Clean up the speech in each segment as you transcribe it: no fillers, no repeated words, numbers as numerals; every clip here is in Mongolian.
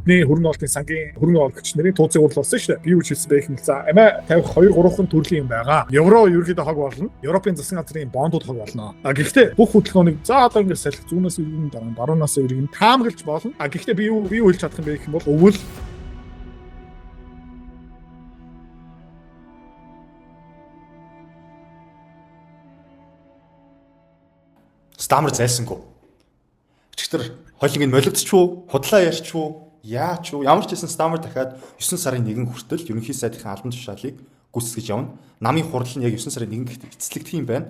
бидний хөрөнгө оолтын сангийн хөрөнгө оолгогч нарын тууцыг урлуулсан шүү дээ. Би юу ч хэлсэн бэ гэх юм за амиа тавих 2-3 төрлийн юм байгаа. Евро ерөөхдөө хог болно. Европын засгийн газрын бондууд хог болно. Гэхдээ бүх хөдөлгөөнийг за одоо ингэ салхи зүүнээс иргэн баруунаас иргэн таамаглаж болно. Гэхдээ би юу хэлж чадах юм бэ гэх юм бол өвөл Стамер зайлсангүй. Өчигдөр хойлонгийн молигдчихвүү, худлаа ярьчихвүү, яач вэ? Ямар ч хэсэн Стамер дахиад 9 сарын 1 хүртэл ерөнхий сайдын албан тушаалыг гүйцэтгэж явна. Намын хурал нь яг 9 сарын 1-нд эцэслэгдэх юм байна.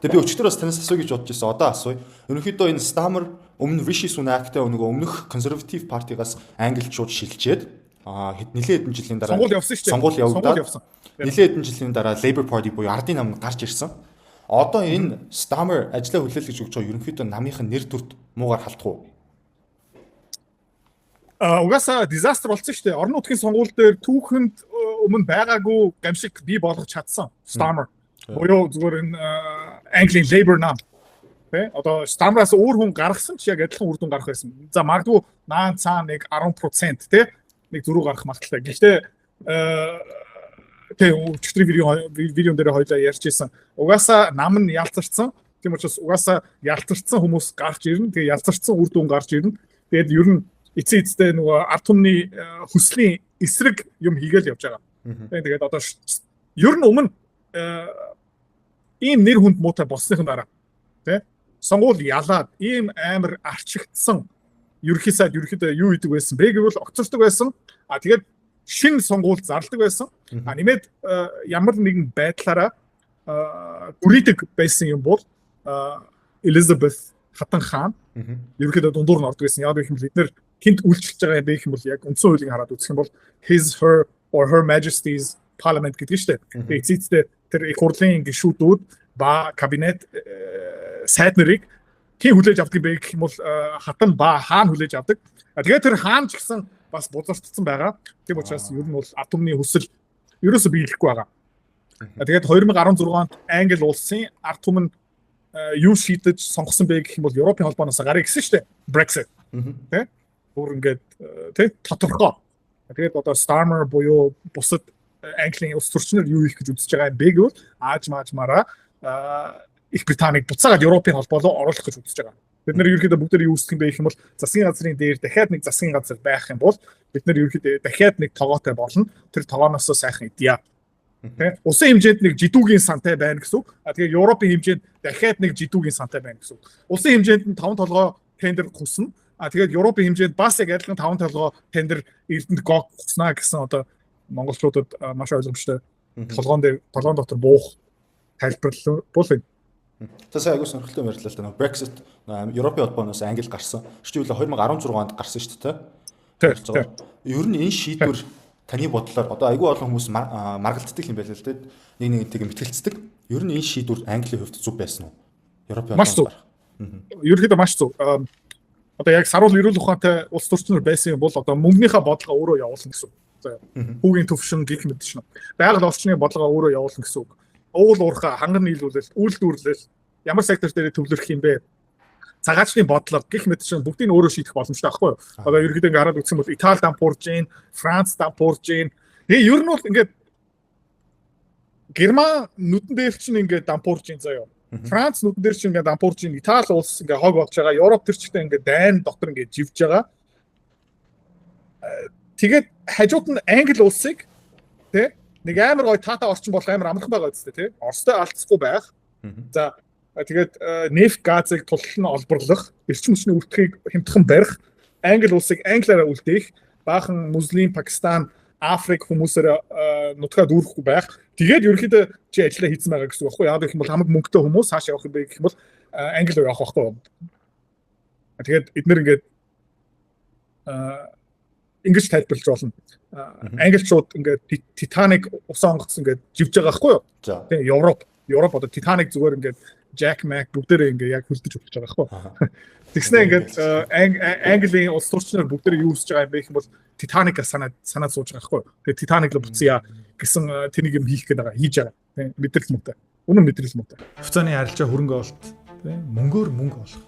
Тэгээ би өчигдөр бас танаас асууя гэж бодож байсан. Одоо асууя. Ерөнхийдөө энэ Стамер өмнө Rishi Sunak-тай өмнөх консерватив партигаас англичууд шилжээд нэлээд хэдэн жилийн дараа сонгуул явагдаад нэлээд хэдэн жилийн дараа Labour Party буюу ардын намд гарч ирсэн. Одоо энэ Stamaer ажлаа хүлээлгэж өгч байгаа ерөнхийдөө намынх нь нэр төрт муугаар халтах уу? Угаасаа дизастер болсон шүү дээ. Орон нутгийн сонгуул дээр түүхэнд өмнө байгаагүй гамшиг бий болгож чадсан Stamaer. Буюу зүгээр энэ Английн Labour нам. Тэ? Одоо Stamaer-аас өөр хүн гаргасан ч яг адилхан үр дүн гарах байсан. За магадгүй наан цаа нэг 10% тэ? Нэг зөрүү гарах магадaltaй. Гэхдээ өчигдрийн видеон дээр хоёлаа ярьж ирсэн. Угаасаа нам нь ялцарсан. Тийм учраас угаасаа ялцарсан хүмүүс гарч ирнэ. Тэгээ ялцарсан үр дүн гарч ирнэ. Тэгээд ер нь эцээдтэй нөгөө ард түмний хүслийн эсрэг юм хийгээл явж байгаа. Тэгээд одоо ер нь өмнө ийм нэр хүнд муутай болсныхын дараа тий сонгуул ялаад ийм амар арчигдсан ерөнхий сайд ерөнхийдөө юу хийдэг байсан бэ гэвэл огцордог байсан. Тэгээд шин сонгуул зарладаг байсан. Нэмээд ямар нэгэн байдлаараа бүрийдэг байсан юм бол Elizabeth хатан хаан ерөнхийдөө дундуур нь ордог байсан. Яг гэх юм бол эдгээр тэнд үйлчлж байгаа байх юм бол яг үндсэн хуулийг хараад үзэх юм бол his her or her majesty's parliament гэдэг нь шүү дээ. Эцэгтэй тэр их хурлын гишүүдүүд ба кабинет сайд нарыг хин хүлээж авдаг байх юм бол хатан ба хаан хүлээж авдаг. Тэгээд тэр хаан ч гэсэн бас бузартсан байгаа. Тийм учраас ер нь бол ард түмний хүсэл ерөөсөө биелэхгүй байгаа. Тэгээд 2016 онд Англи улсын ард түмэн юу шийдэж сонгосон бэ гэх юм бол Европын холбооноос гарыг гэсэн шүү дээ. Brexit. Тэ? Бүр ингээд тэ тодорхой. Тэгээд одоо Stamaer буюу бусад Английн улс төрчнөр юу хийх гэж үзэж байгаа юм бэ гэвэл ааж маажмаараа Их Британиг буцаагаад Европын холбоо руу оруулах гэж үзэж байгаа. Бид нэр ерөөхдөө бүгдээр юу үздэг юм бэ гэх юм бол засгийн газрын дээр дахиад нэг засгийн газар байх юм бол бид нэр ерөөхдөө дахиад нэг тогоотой болно. Тэр тогооноос сайхан идея. Тэ? Улсын хэмжээнд нэг жидүүгийн сантай байна гэсэн үг. Тэгээ Европын хэмжээнд дахиад нэг жидүүгийн сантай байна гэсэн үг. Улсын хэмжээнд нь 5 толгой тендер хуснаа. Тэгээд Европын хэмжээнд бас яг адилхан 5 толгой тендер Эрдэнэт гог хуснаа гэсэн одоо монголчуудад маш ойлгомжтой толгоон дотор буух тайлбарлал бол Тэсээ айгуу сонирхолтой ярьлаа л да. Brexit Европын холбооноос Англи гарсан. Жишээлбэл 2016 онд гарсан шүү дээ. Тийм. Ер нь энэ шийдвэр таны бодлоор одоо айгуу олон хүмүүс маргалддаг юм байл л дээ. Нэг тийм мэтгэлцдэг. Ер нь энэ шийдвэр Английн хувьд зөв байсан уу? Европын холбооноос гарах. Ерөнхийдөө маш зөв. Одоо яг саруул эрүүл ухаантай улс төрчнөр байсан юм бол одоо мөнгөнийхөө бодлого өөрөө явуулна гэсэн үг. Хүүгийн төвшин гэх мэт шнэ. Байгаль орчны бодлого өөрөө явуулна гэсэн үг. Уул уурхай ханган нийлүүлэл, үйлдвэрлэл ямар сектор дээр төвлөрөх юм бэ? Цагаачны бодлого гэх мэт чинь бүгдийг өөрөө шийдэх боломжтой байхгүй юу? Одоо ерөнхийдөө ингээд хараад үзсэн бол Итали дампуурж гин, Франц дампуурж гин. Тэгээ ер нь бол ингээд Герман нүдэн дээр чинь ингээд дампуурж гин заяа. Франц нүдэн дээр чинь ингээд дампуурж гин, Итали улс ингээд хог болж байгаа, Европ төр чигтээ ингээд дайн дотор ингээд живж байгаа. Тэгээд хажууд нь Англи улсыг тий нэг амар гой таата орчин болох амар амархан байгаа үстэй тий. Оростой алдахгүй байх. За тэгээд нефт газыг тултал нь олборлох, эрчим хүчний үлдэхийг хямдхан барих, Англи улсыг англиараа үлдээх, баахан муслим, Пакистан, Африк хүмүүсээр нутгаа дүүрэхгүй байх. Тэгээд ерөнхийдөө чи ажиллаа хийсэн байгаа гэсэн үг байхгүй. Яг гэх юм бол хамаг мөнгөтэй хүмүүс хааш явах юм бэ гэх юм бол Англи руу явах байхгүй. Тэгээд эднэр ингээд ингэж тайлбарлаж болно. Англичууд ингээд Титаник усан онгоцсон ингээд живж байгаа байхгүй юу? Тийм Европ одоо Титаник зүгээр ингээд Jack Mac бүгдээрээ ингээд яг хөлдөж өгч байгаа байхгүй. Тэгснэ ингээд Английн улс төрчнөр бүгдээрээ юу хийж байгаа юм бэ гэх юм бол Титаникаа санаад сууж байгаа байхгүй. Тэгээ Титаник руу буцъя гэсэн тэнийг юм хийх гээд байгаа хийж байгаа. Тийм мэдрэл муутай. Үнэн мэдрэл муутай. Хувьцааны арилжаа хөрөнгө олт тийм мөнгөөр мөнгө олох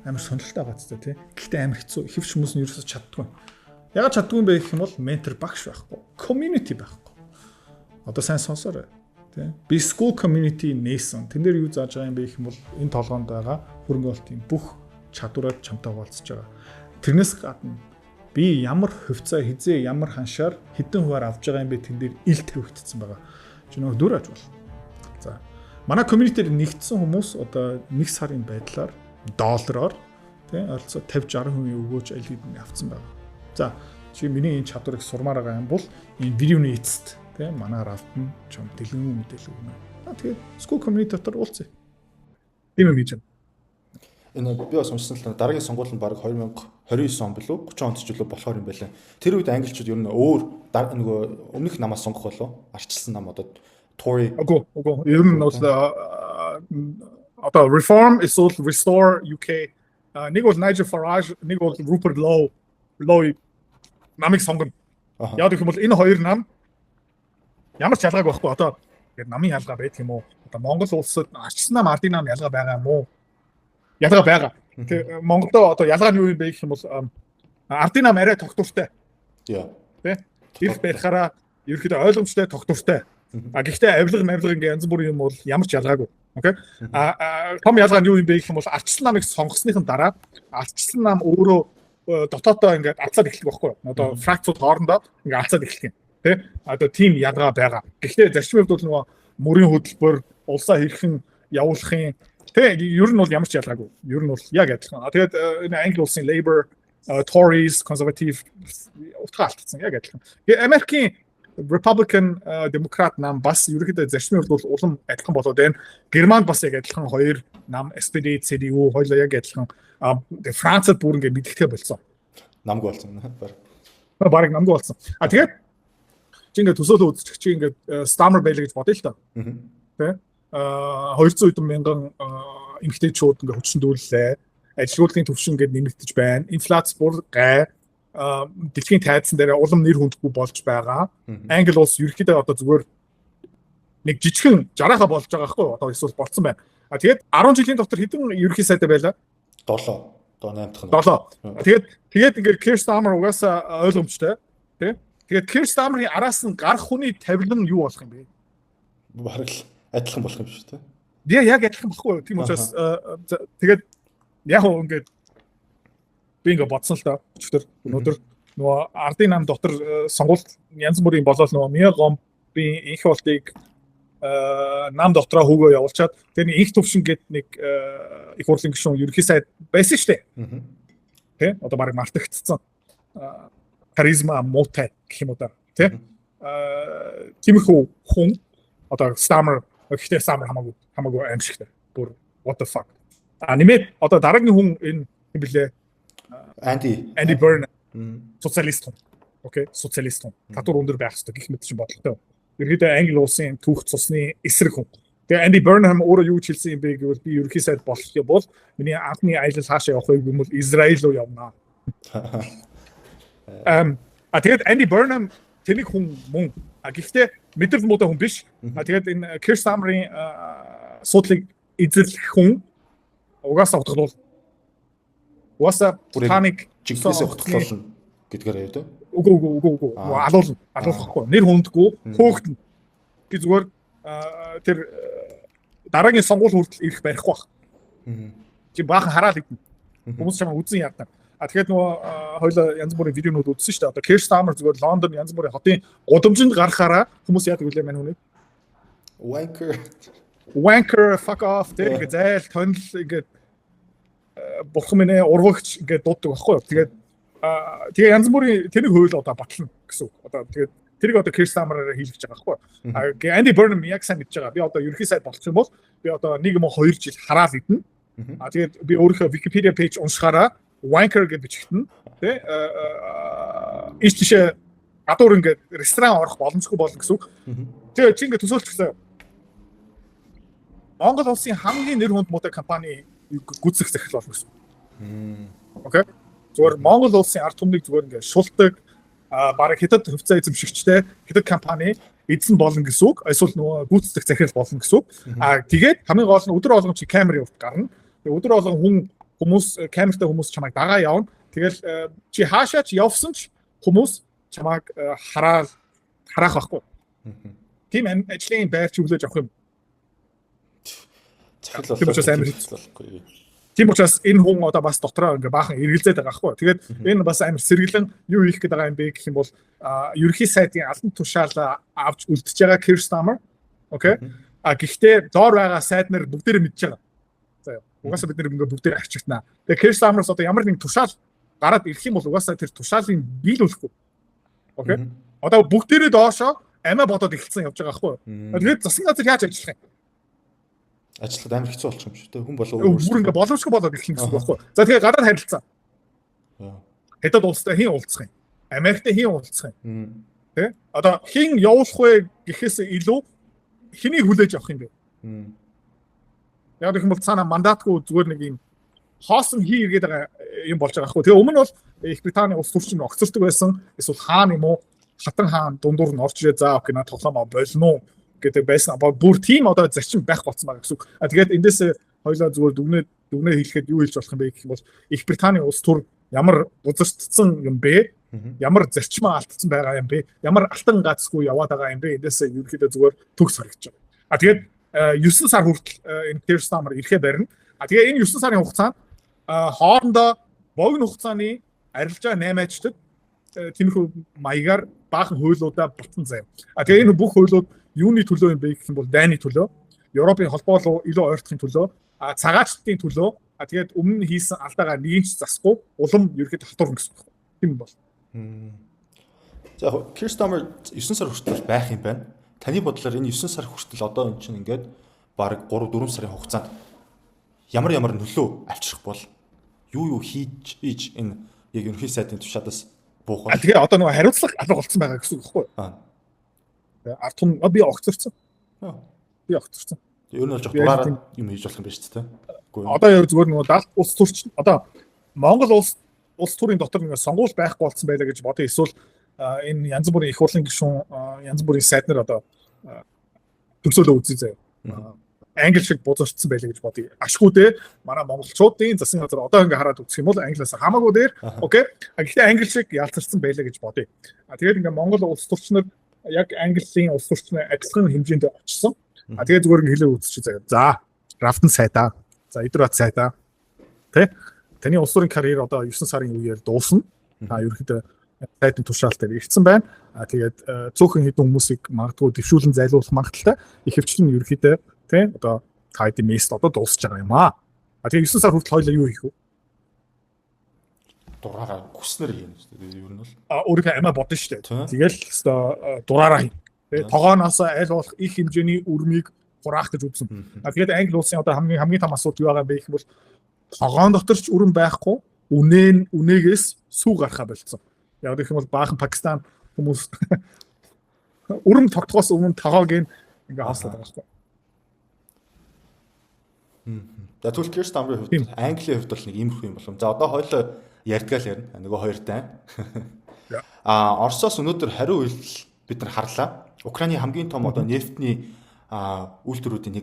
амар сонирхолтой байгаа ч тийм. Гэхдээ амар хэцүү. Ихэвч хүмүүс нь ерөөсөж чаддгүй. Ягаад чаддгүй юм бэ гэх юм бол ментор багш байхгүй. Community байхгүй. Одоо сайн сонсоорой. Тэ. Би school community нээсэн. Тэн дээр юу зааж байгаа юм бэ гэх юм бол энэ толгоонд байгаа хөрөнгө оруулалтын бүх чадвараар чамтай хуваалцаж байгаа. Тэрнээс гадна би ямар хувьцаа хизээ ямар ханшаар хэдэн хуваар авж байгаа юм бэ тэн дээр ил тавигдсан байгаа. Чи нөгөө дүр аж бол. За. Манай community-д нэгдсэн хүмүүс одоо 1 сарын байдлаар доллараар тий ойролцоо 50-60% өгөөж аль хэдийн авцсан байна. За чи миний энэ чадварыг сурмаар байгаа юм бол энэ видеоны эцэст тий манаар автна чам дэлгэн мэдээлэл өгнө. Тэгээд school community дотор уулзъя. Тийм юм гэж байна. Энэ би бас уншсан л дараагийн сонгуул нь баг 2029 он билүү 30 онд ч үлээ болохоор юм байлаа. Тэр үед англичууд ер нь өөр нөгөө өмнөх намаас сонгох болов арчилсан нам одоо Tory Үгүй ер нь одоо reform is all restore UK нэг бол Nigel Farage нэг бол Rupert Lowe намыг сонгоно. Яг гэх юм бол энэ хоёр нам ямар ч ялгааг байхгүй одоо ингээд намын ялгаа байдаг юм уу? Одоо Монгол улсад арчилсан нам ардын нам ялгаа байгаа юм уу? Ялгаа байгаа. Тэгээ Монголд одоо ялгаа нь юу юм бэ гэх юм бол ардын нам арай тогтвортой. Тий. Ирэх барихаараа ерөөхдөө ойлгомжтой тогтвортой. Гэхдээ авилга ингээ янз бүрийн юм бол ямар ч ялгаагүй. Окей. Том ялгаа нь юу юм бэ гэх юм бол арчилсан намыг сонгосныхын дараа арчилсан нам өөрөө дотоодоо ингээ алцаад эхлэх байхгүй. Одоо фракцууд хоорондоо ингээ алцаад эхлэх юм. Тэ? Одоо тийм ялгаа байгаа. Гэхдээ зарчмын хувьд бол нөгөө мөрийн хөтөлбөр улсаа хэрхэн явуулахын тэ ер нь бол ямар ч ялгаагүй. Ер нь бол яг адилхан. Тэгээд энэ Англи улсын Labour, Tories, Conservative утга алдсан яг адилхан. Америкийн Republican, Democrat нам бас ерөөхдөө зарчмын хувьд бол улам адилхан болоод байна. Германд бас яг адилхан хоёр нам SPD, CDU хоёулаа яг адилхан. Францад бүр ингээ мэддэхтэй болсон. Намгүй болсон. Бараг намгүй болсон. Тэгээд чи ингээ төсөөлөө үзчих чи ингээ Stammer байлаа гэж бодъё л та. Тэ? 200 хэдэн мянган эмэгтэйчүүд ингээ хүчндүүллээ. Ажилгүйдлийн түвшин ингээ нэмэгдэж байна. Инфляц бүр гай. Дэлхийн тайзан дээр улам нэр хүндгүй болж байгаа. Англи улс ерөнхийдөө одоо зүгээр нэг жижигхэн жарааха болж байгаа байхгүй одоо эсвэл болцсон байна. Тэгээд 10 жилийн дотор хэдэн ерөнхий сайтай байлаа? 7. Одоо 8 дахь нь. Тэгээд ингээд Keir Starmer угаасаа ойлгомжтой. Тэ? Тэгээд Keir Starmer-ийн араас нь гарах хүний тавилан юу болох юм бэ? Бараг л адилхан болох юм шүү дээ. Яг адилхан болохгүй. Тийм учраас тэгээд яг ингээд би ингээ бодсон л да. Өнөөдөр нөгөө ардын нам дотор сонгуульд янз бүрийн болоод нөгөө Мегомбын инх болтыг нам дотроо хөөгөө явуулчаад тэр нэг инх төвшин гээд нэг их хурлын гишүүн ерөнхий сайд байсан шүү дээ. Тэ? Одоо баг мартагдсан. Харизма муутай гэх юм уу да. Тэ? Тиймэрхүү хүн одоо Starmer ихтэй Starmer хамаагүй аимшигтай. Бүр what the fuck. Нэмээд одоо дараагийн хүн энэ юм блэ Andy Burnham социалист хүн. Окей, социалист хүн. Татвар өндөр байх хэрэгтэй гэх мэт чинь бодлоготой. Ерөнхийдөө Англи улсын түүх цусны эсрэг хүн. Тэгээ Andy Burnham өөрөө юу хэлсэн юм бэ гэвэл би ерөнхий сайд болох юм бол миний анхны аялал хаашаа явах вэ гэвэл Израиль руу явна. Тэгээд Andy Burnham тэнийг хүн мөн. Гэхдээ мэдрэл муутай хүн биш. Тэгээд энэ Keir Starmer-ийн суудлыг эзэрлэх хүн угаасаа утгалуул. Угаасаа таник жигнэсээ утгалуулна гэдгээр яа дээ. Үгүй. Алуулахгүй. Нэр хүндгүй хөөгдөн. Би зүгээр тэр дараагийн сонгуул хүртэл ирэх барихгүй баг. Чи баахан хараад идэнэ. Хүмүүс чамаа үзэн яатаа. Тэгэхээр нөгөө хоёлоо янз бүрийн видеонууд үзсэн шүү дээ. Одоо Keir Starmer зүгээр Лондон янз бүрийн хотын гудамжинд гарахаараа хүмүүс яадаг үлээ мань хүнээ. Wanker fuck off тэр ингээ зайл тонл ингээ бурхан минь урвагч ингээ дууддаг байхгүй юу. Тэгээ янз бүрийн тэрийг хууль одоо батлна гэсэн үг. Одоо тэгээд тэрийг одоо Keir Starmer-аар хийлгэж байгаа байхгүй юу. Andy Burnham яг сайн мэдж байгаа. Би одоо ерөнхий сайд болох юм бол би одоо 1 юм уу 2 жил хараад идэнэ. Тэгээд би өөрийнхөө Wikipedia page уншихаараа Wanker гэж бичгтэн. Тэ иш тийшээ гадуур ингээ ресторан орох боломжгүй болно гэсэн үг. Тэгээ чи ингээ төсөөлчихсэн. Монгол улсын хамгийн нэр хүнд муутай компани гүйцэх захирал болно гэсэн. Окей. Зүгээр Монгол улсын ард түмнийг зүгээр ингээ шулдаг бараг хятад хувьцаа эзэмшигчтэй хятад компани эзэн болно гэсэн үг. Эсвэл нөгөө гүйцэтгэх захирал болно гэсэн үг. Тэгээд хамгийн гол нь өдөр болгон чи камерын урд гарна. Тэгээд өдөр болгон хүмүүс камертай хүмүүс чамайг дагаа явна. Тэгэл чи хаашаа ч явсан ч хүмүүс чамайг хараах байхгүй. Тийм ажлын байр чиглүүлж авах юм. Захирал болохгүй. Тийм учраас энэ хүн одоо бас дотроо ингээ баахан эргэлзээд байгаа байхгүй. Тэгээд энэ бас амар сэргэлэн юу хийх гээд байгаа юм бэ гэх юм бол ерөнхий сайдын албан тушаалаа авч үлдчихэж байгаа Keir Starmer. Окей. Гэхдээ доор байгаа сайд нар бүгдээрээ мэдж байгаа. За угаасаа бид нэр ингээ бүгдээр арчигтнаа. Тэгээд Keir Starmer-с одоо ямар нэгэн тушаал гараад ирэх юм бол угаасаа тэр тушаалыг биелүүлэхгүй. Окей. Одоо бүгдээрээ доошоо амиа бодоод эхэлсэн явж байгаа байхгүй. Тэгээд засгийн газар яаж ажиллах юм? Ажиллахад амар хэцүү болчих юм шүү дээ. Хүн болов бүр ингээ боломжгүй болоод эхлэх гэсэн үг байхгүй. За тэгэхээр гадаад харилцаа. Хэдэн улстай хийн уулзах юм? Америктэй хийн уулзах юм? Тэ? Одоо хийн явуулах вэ гэхээс илүү хэнийг хүлээж авах юм бэ? Яг гэх юм бол цаана мандатгүй зүгээр нэг юм хоосон хий иргээд байгаа юм болж байгаа байхгүй. Тэгээ өмнө бол Их Британий улс төрчин огцордог байсан. Эсвэл хаана юм уу? Хатан хаан дундуур нь орж ирээ за окей на тоглоомоо болно гэдэг байсан. Бүр тийм одоо зарчим байх болсон байгаа гэсэн үг. Тэгээд эндээс хоёлаа зүгээр дүгнээ хэлэхэд юу хэлж болох юм бэ гэх юм бол Их Британий улс төр ямар бузартсан юм бэ? Ямар зарчмаа алдсан байгаа юм бэ? Ямар алтан гацгүй яваад байгаа юм бэ? Эндээс ерөөхдөө зүгээр төгс харагдаж байгаа. Тэгээд 9 сар хүртэл энэ Keir Starmer ирэхээ барина. Тэгээ энэ 9 сарын хугацаанд хоорондоо богино хугацааны арилжаа 8 ажилтнууд тиймэрхүү маягаар баахан хуулиудаа батсан заяа. Тэгээ энэ бүх хуулиуд юуны төлөө юм бэ гэх юм бол дайны төлөө, Европын холбоо руу илүү ойртохын төлөө, цагаачдын төлөө, тэгээд өмнө хийсэн алдаагаа нэгэнч засахгүй улам ерөөхдөө хатуурна гэсэн үг. Тийм бол. За Keir Starmer 9 сар хүртэл байх юм байна. Таны бодлоор энэ 9 сар хүртэл одоо энэ чинь ингээд баг 3-4 сарын хугацаанд ямар нөлөө авчрах бол юу хийж энэ яг ерөнхий сайдын тушаалаас буух бол. Тэгээ одоо нөгөө хариуцлага алга болцсон байгаа гэсэн үг байхгүй юу? Ард түмэн би огцорсон. Би огцорсон. Ер нь бол жоо дураараа юм хийж болох юм байна шүү дээ. Одоо яг зүгээр нөгөө улс төрч одоо Монгол улс төрийн дотор нэг сонгуул байхгүй болсон байлаа гэж бодъё. Эсвэл энэ янз бүрийн их хурлын гишүүн янз бүрийн сайд нар одоо төгсөөлөө үзье заяа. Англи шиг бузарчсан байлаа гэж бодъё. Ашгүй дээ. Манай монголчуудын засгийн газар одоо ингээ хараад үзэх юм бол англиас хамаагүй дээр. Окей. Гэхдээ англи шиг ялцарсан байлаа гэж бодъё. Тэгээд ингээ монгол улс төрч нар яг английн улс төрчны адилхан хэмжээнд очсон. Тэгээд зүгээр ингээ хэлээ үзчих заяа. За, Рафтан сайдаа. За, Идрат сайдаа. Тэ? Таны улс төрийн карьер одоо 9 сарын үеэр дуусна. Ерөнхийдөө сайдын тушаалтай ирсэн байна. Тэгээд цөөхөн хэдэн хүмүүсийг магадгүй дэвшүүлэн зайлуулах магадaltaй. Ихэвчлэн ерөнхийдөө тэ одоо тайдын мест одоо дуусч байгаа юм аа. Тэгээд 9 сар хүртэл хоёлаа юу хийх вэ? Дураараа хүснэр юм шүү дээ. Ер нь бол өөрийнхөө амиа бодно шүү дээ. Тэгэл өстой дураараа хий. Тэгээ тогооноос аль болох их хэмжээний өрмийг хураах гэж үзсэн. Тэгээд англи улсын одоо хамгийн том асуудал юу байгаа юм бэ гэх бол тогоон дотор ч өрөм байхгүй, үнээгээс сүү гарахаа болцсон. Яг гэх юм бол баахан Пакистан хүмүүс өрөм тогтохоос өмнө тогоог ингээ хааслаад байгаа шүү дээ. За тэгвэл Keir Starmer-ийн хувьд Английн хувьд бол нэг иймэрхүү юм болов. За одоо хоёул ярьдгаал ярина. Нөгөө хоёр дай. Оросоос өнөөдөр хариу үйлдэл бид нар харлаа. Украины хамгийн том одоо нефтний үйлдвэрүүдийн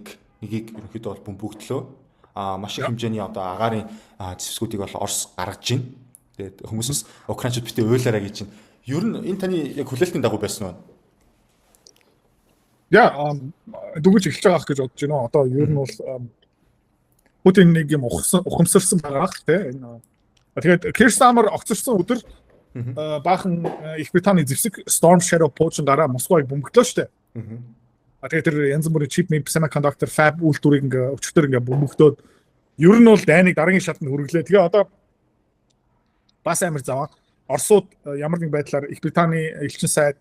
нэгийг ерөнхийдөө бол бөмбөгдлөө. Маш их хэмжээний одоо агаарын зэвсгүүдийг бол Орос гаргаж байна. Тэгээд хүмүүсээс украинчууд битээ уйлаарай гэж байна. Ер нь энэ таны яг хүлээлтийн дагуу байсан уу? Дүгэж эхэлж байгаа гэж бодож байна. Одоо ер нь бол Путин нэг юм ухамсарсан байгаа л тийм. Тэгээд Keir Starmer огцорсон өдөр баахан Их Британий зэвсэг Storm Shadow пуужин гараа Москвыг бөмбөглөө штэ. Тэгээд тэр янз бүрийн chip semiconductor fab үйлдвэрийг ингээ өчтөр ингээ бөмбөгдөөд ер нь бол дайныг дараагийн шатнд хүргэлээ. Тэгээ одоо бас амар заваа. Оросууд ямар нэг байдлаар Их Британий элчин сайд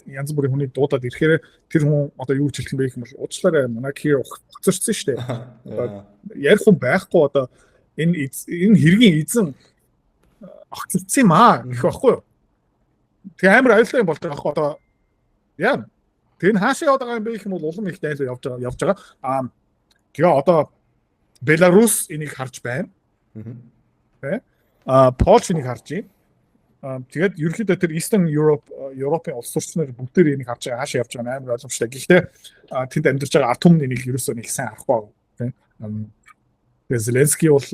янз бүрийн хүний дуудаад ирэхээр тэр хүн одоо юу гэж хэлэх юм бэ гэх юм бол уучлаарай манай Keir огцорсон штэ. Ярих хүн байхгүй одоо энэ хэргийн эзэн огцорсон юм аа гэх байхгүй юу. Тэгээ амар аюултай юм болж байгаа байхгүй одоо яа. Тэр нь хаашаа яваад байгаа юм бэ гэх юм бол улам их дайлуу явж байгаа. Тэгээ одоо Беларусь энийг харж байна. Тэ? Польш энийг харж байна. Тэгээд ерөнхийдөө тэр Eastern Европын улс төрчнөр бүгдээр энийг харж байгаа хаашаа явж байгаа амар ойлгомжтой. Гэхдээ тэнд амьдарч байгаа ард түмэн энийг ерөөсөө нэг сайн харахгүй байна. Тэгээд Зеленский бол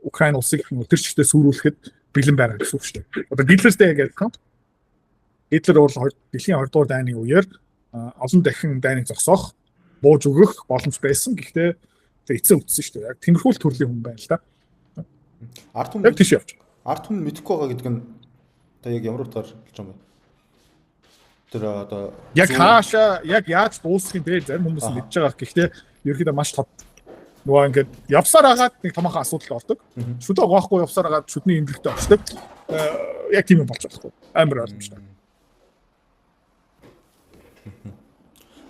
Украин улсыг тэр чигтээ сүрүүлэхэд бэлэн байгаа гэсэн үг шүү дээ. Одоо Гитлертэй гэдэг Гитлер бол дэлхийн 2 дугаар дайны үеэр олон дахин дайныг зогсоох, бууж өгөх боломж байсан. Гэхдээ эцээ үтсэн шүү дээ. Яг тиймэрхүү төрлийн хүн байна л да. Ард Яг тийш явж. Ард хүн мэдэхгүй байгаа гэдэг нь одоо яг ямар утгаар болж байгаа юм бэ? Тэр одоо яг хаашаа яг яаж дуусах юм бэ? Зарим хүмүүс мэдж байгаа. Гэхдээ ерөөхдөө маш тод нөгөө ингээд явсаар агаад нэг томоохон асуудал ордог. Шүдэ гохгүй явсаар агаад шүдний имлэгтээ очдог. Яг тийм юм болж байгаа хгүй. Амар ойлгомжтой.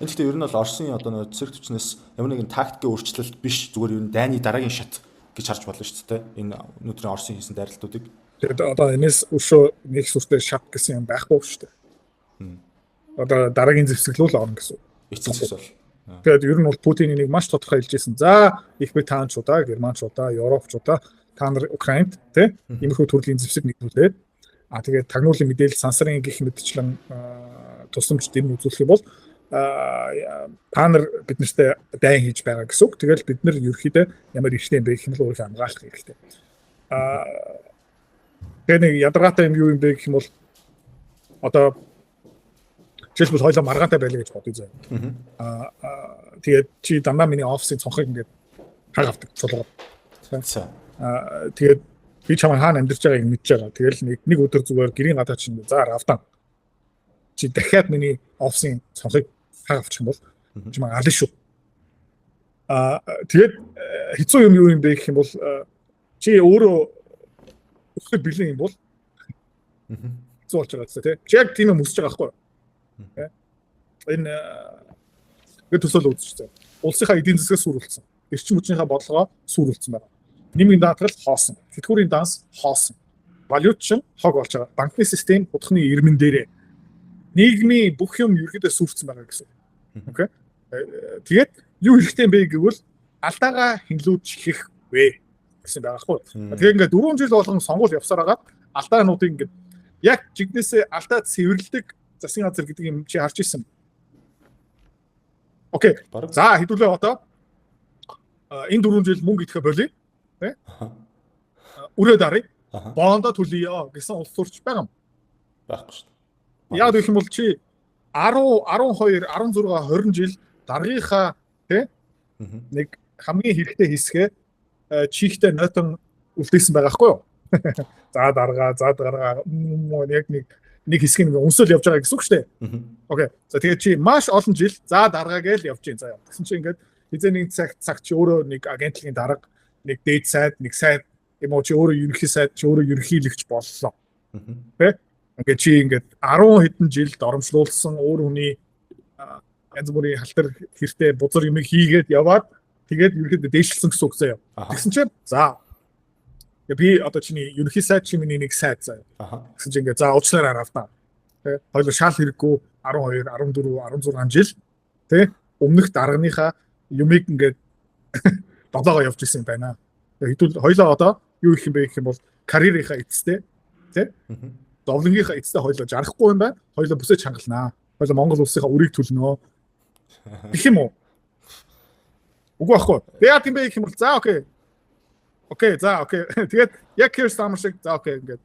Энэ гэхдээ ер нь бол Оросын одоо нэг цэрэг түвшнээс ямар нэгэн тактикийн өөрчлөлт биш, зүгээр ер нь дайны дараагийн шат гэж харж болно шүү дээ. Энэ өнөөдрийн Оросын хийсэн дайралтуудыг. Тэгээд одоо энэс өшөө нэг сүртэй шат гэсэн юм байхгүй шүү дээ. Одоо дараагийн зэвсэглүүл орно гэсэн. Эцэг зэвс бол. Тэгээд ер нь бол Путин энийг маш тодорхой хэлжсэн. За, их британчуудаа, германчуудаа, европчуудаа та нар Украинд тий иймэрхүү төрлийн зэвсэг нэгдүүлээд тэгээд тагнуулын мэдээлэл сансрын гих мэдчлэн тусламж дэм үзүүлэх юм бол та нар бид нартай дайн хийж байгаа гэсэн үг. Тэгэл бид нар ерөөхдөө ямар ихтэй юм бэ гэх юм бол өөрийнхөө хамгаалах хэрэгтэй. Тэгээд нэг ядаргаатай юм юу юм бэ гэх юм бол одоо жишээлбэл хоёлоо маргаантай байлаа гэж бодъё заа. Тэгээд чи дандаа миний офисын цонхыг ингээд хаг авдаг цулгаад. Тэгээд би чамаа хаана амьдарч байгааг мэдж байгаа. Тэгэл нэг өдөр зүгээр гэрийн гадаа чинь заар авдан. Чи дахиад миний офисын цонхыг хаг авчих юм бол чамаа аль шүү. Тэгээд хэцүү юм юу юм бэ гэх юм бол чи өөрөө өсөх бэлэн юм бол хэцүү болж байгаа гэсэн тий. Чи яг тийм юм өсөж байгаа байхгүй юу? Энэ төсөөл үзчихсэн. Улсынхаа эдийн засгаас сүрүүлсэн. Эрчим хүчнийхээ бодлогоо сүрүүлсэн байна. Нийгмийн даатгал хоосон. Тэтгэврийн данс хоосон. Валютчин хог болж байгаа. Банкны систем худхны ирмэн дээрээ нийгмийн бүх юм ерөөдөө сүрцсэн байгаа гэсэн. Окей. Тэгээд юу хэрэгтэй юм бэ гэвэл алдаагаа хинлүүлчих вэ гэсэн байгаа хгүй. Тэгээд ингээд 4 жил болгон сонгуул явсаар хагаад алдаануудыг ингээд яг жигнэсээ алдаа цэвэрлдэг засгийн газар гэдэг юм чи харж ирсэн. Окей. За хэдүүлээ одоо энэ 4 жил мөнгө идэхэ болъё. Тэ? Үрээ дарыг. Бондо төлөё гэсэн улс төрч байгаа юм. Байхгүй шүү дээ. Яг гэх юм бол чи 10, 12, 16, 20 жил даргийнхаа тэ нэг хамгийн хэрэгтэй хэсгээ чихтэй нотон үлдээсэн байгаа хгүй юу? За даргаа яг нэг хэсгийг өнсөл явж байгаа гэсэн үг шүү дээ. Окей. За тэгээд чи маш олон жил за даргаа гээл явж гин заяа. Тэгсэн чи ингээд хизээ нэг цаг чи өөрөө нэг агентлагийн дарга, нэг дээд сайд, нэг сайд юм уу чи өөрөө ерөнхий сайд, чи өөрөө ерөнхийлөгч боллоо. Тэ? Ингээд чи ингээд 10 хэдэн жил доромжлуулсан өөр хүний янз бүрийн халтар хэртэй бузар юм хийгээд яваад тэгээд ерөнхийдөө дээшлсэн гэсэн үг заяа. Тэгсэн чи за би одоо чиний ерөнхий сайд чи миний нэг сайд заяа. Гэсэн чи ингээд за уучлаарай авдаа. Тэ? Хоёул шал хэрэггүй 12, 14, 16 жил тэ? Өмнөх дарганыхаа юмыг ингээд долоогоо явж ирсэн байна. Хэдүүл хоёлоо одоо юу их юм бэ гэх юм бол карьерийнхаа эцэстээ тий зовлонгийнхаа эцэстээ хоёлоо жарахгүй юм байна. Хоёлоо бүсэж хангалнаа. Хоёлоо Монгол улсынхаа үрийг төлнө. Гэх юм уу? Үгүй байхгүй. Тэгээд юм бэ гэх юм бол за окей. Окей, за окей. Тэгээд яг Keir Starmer шиг за окей ингээд.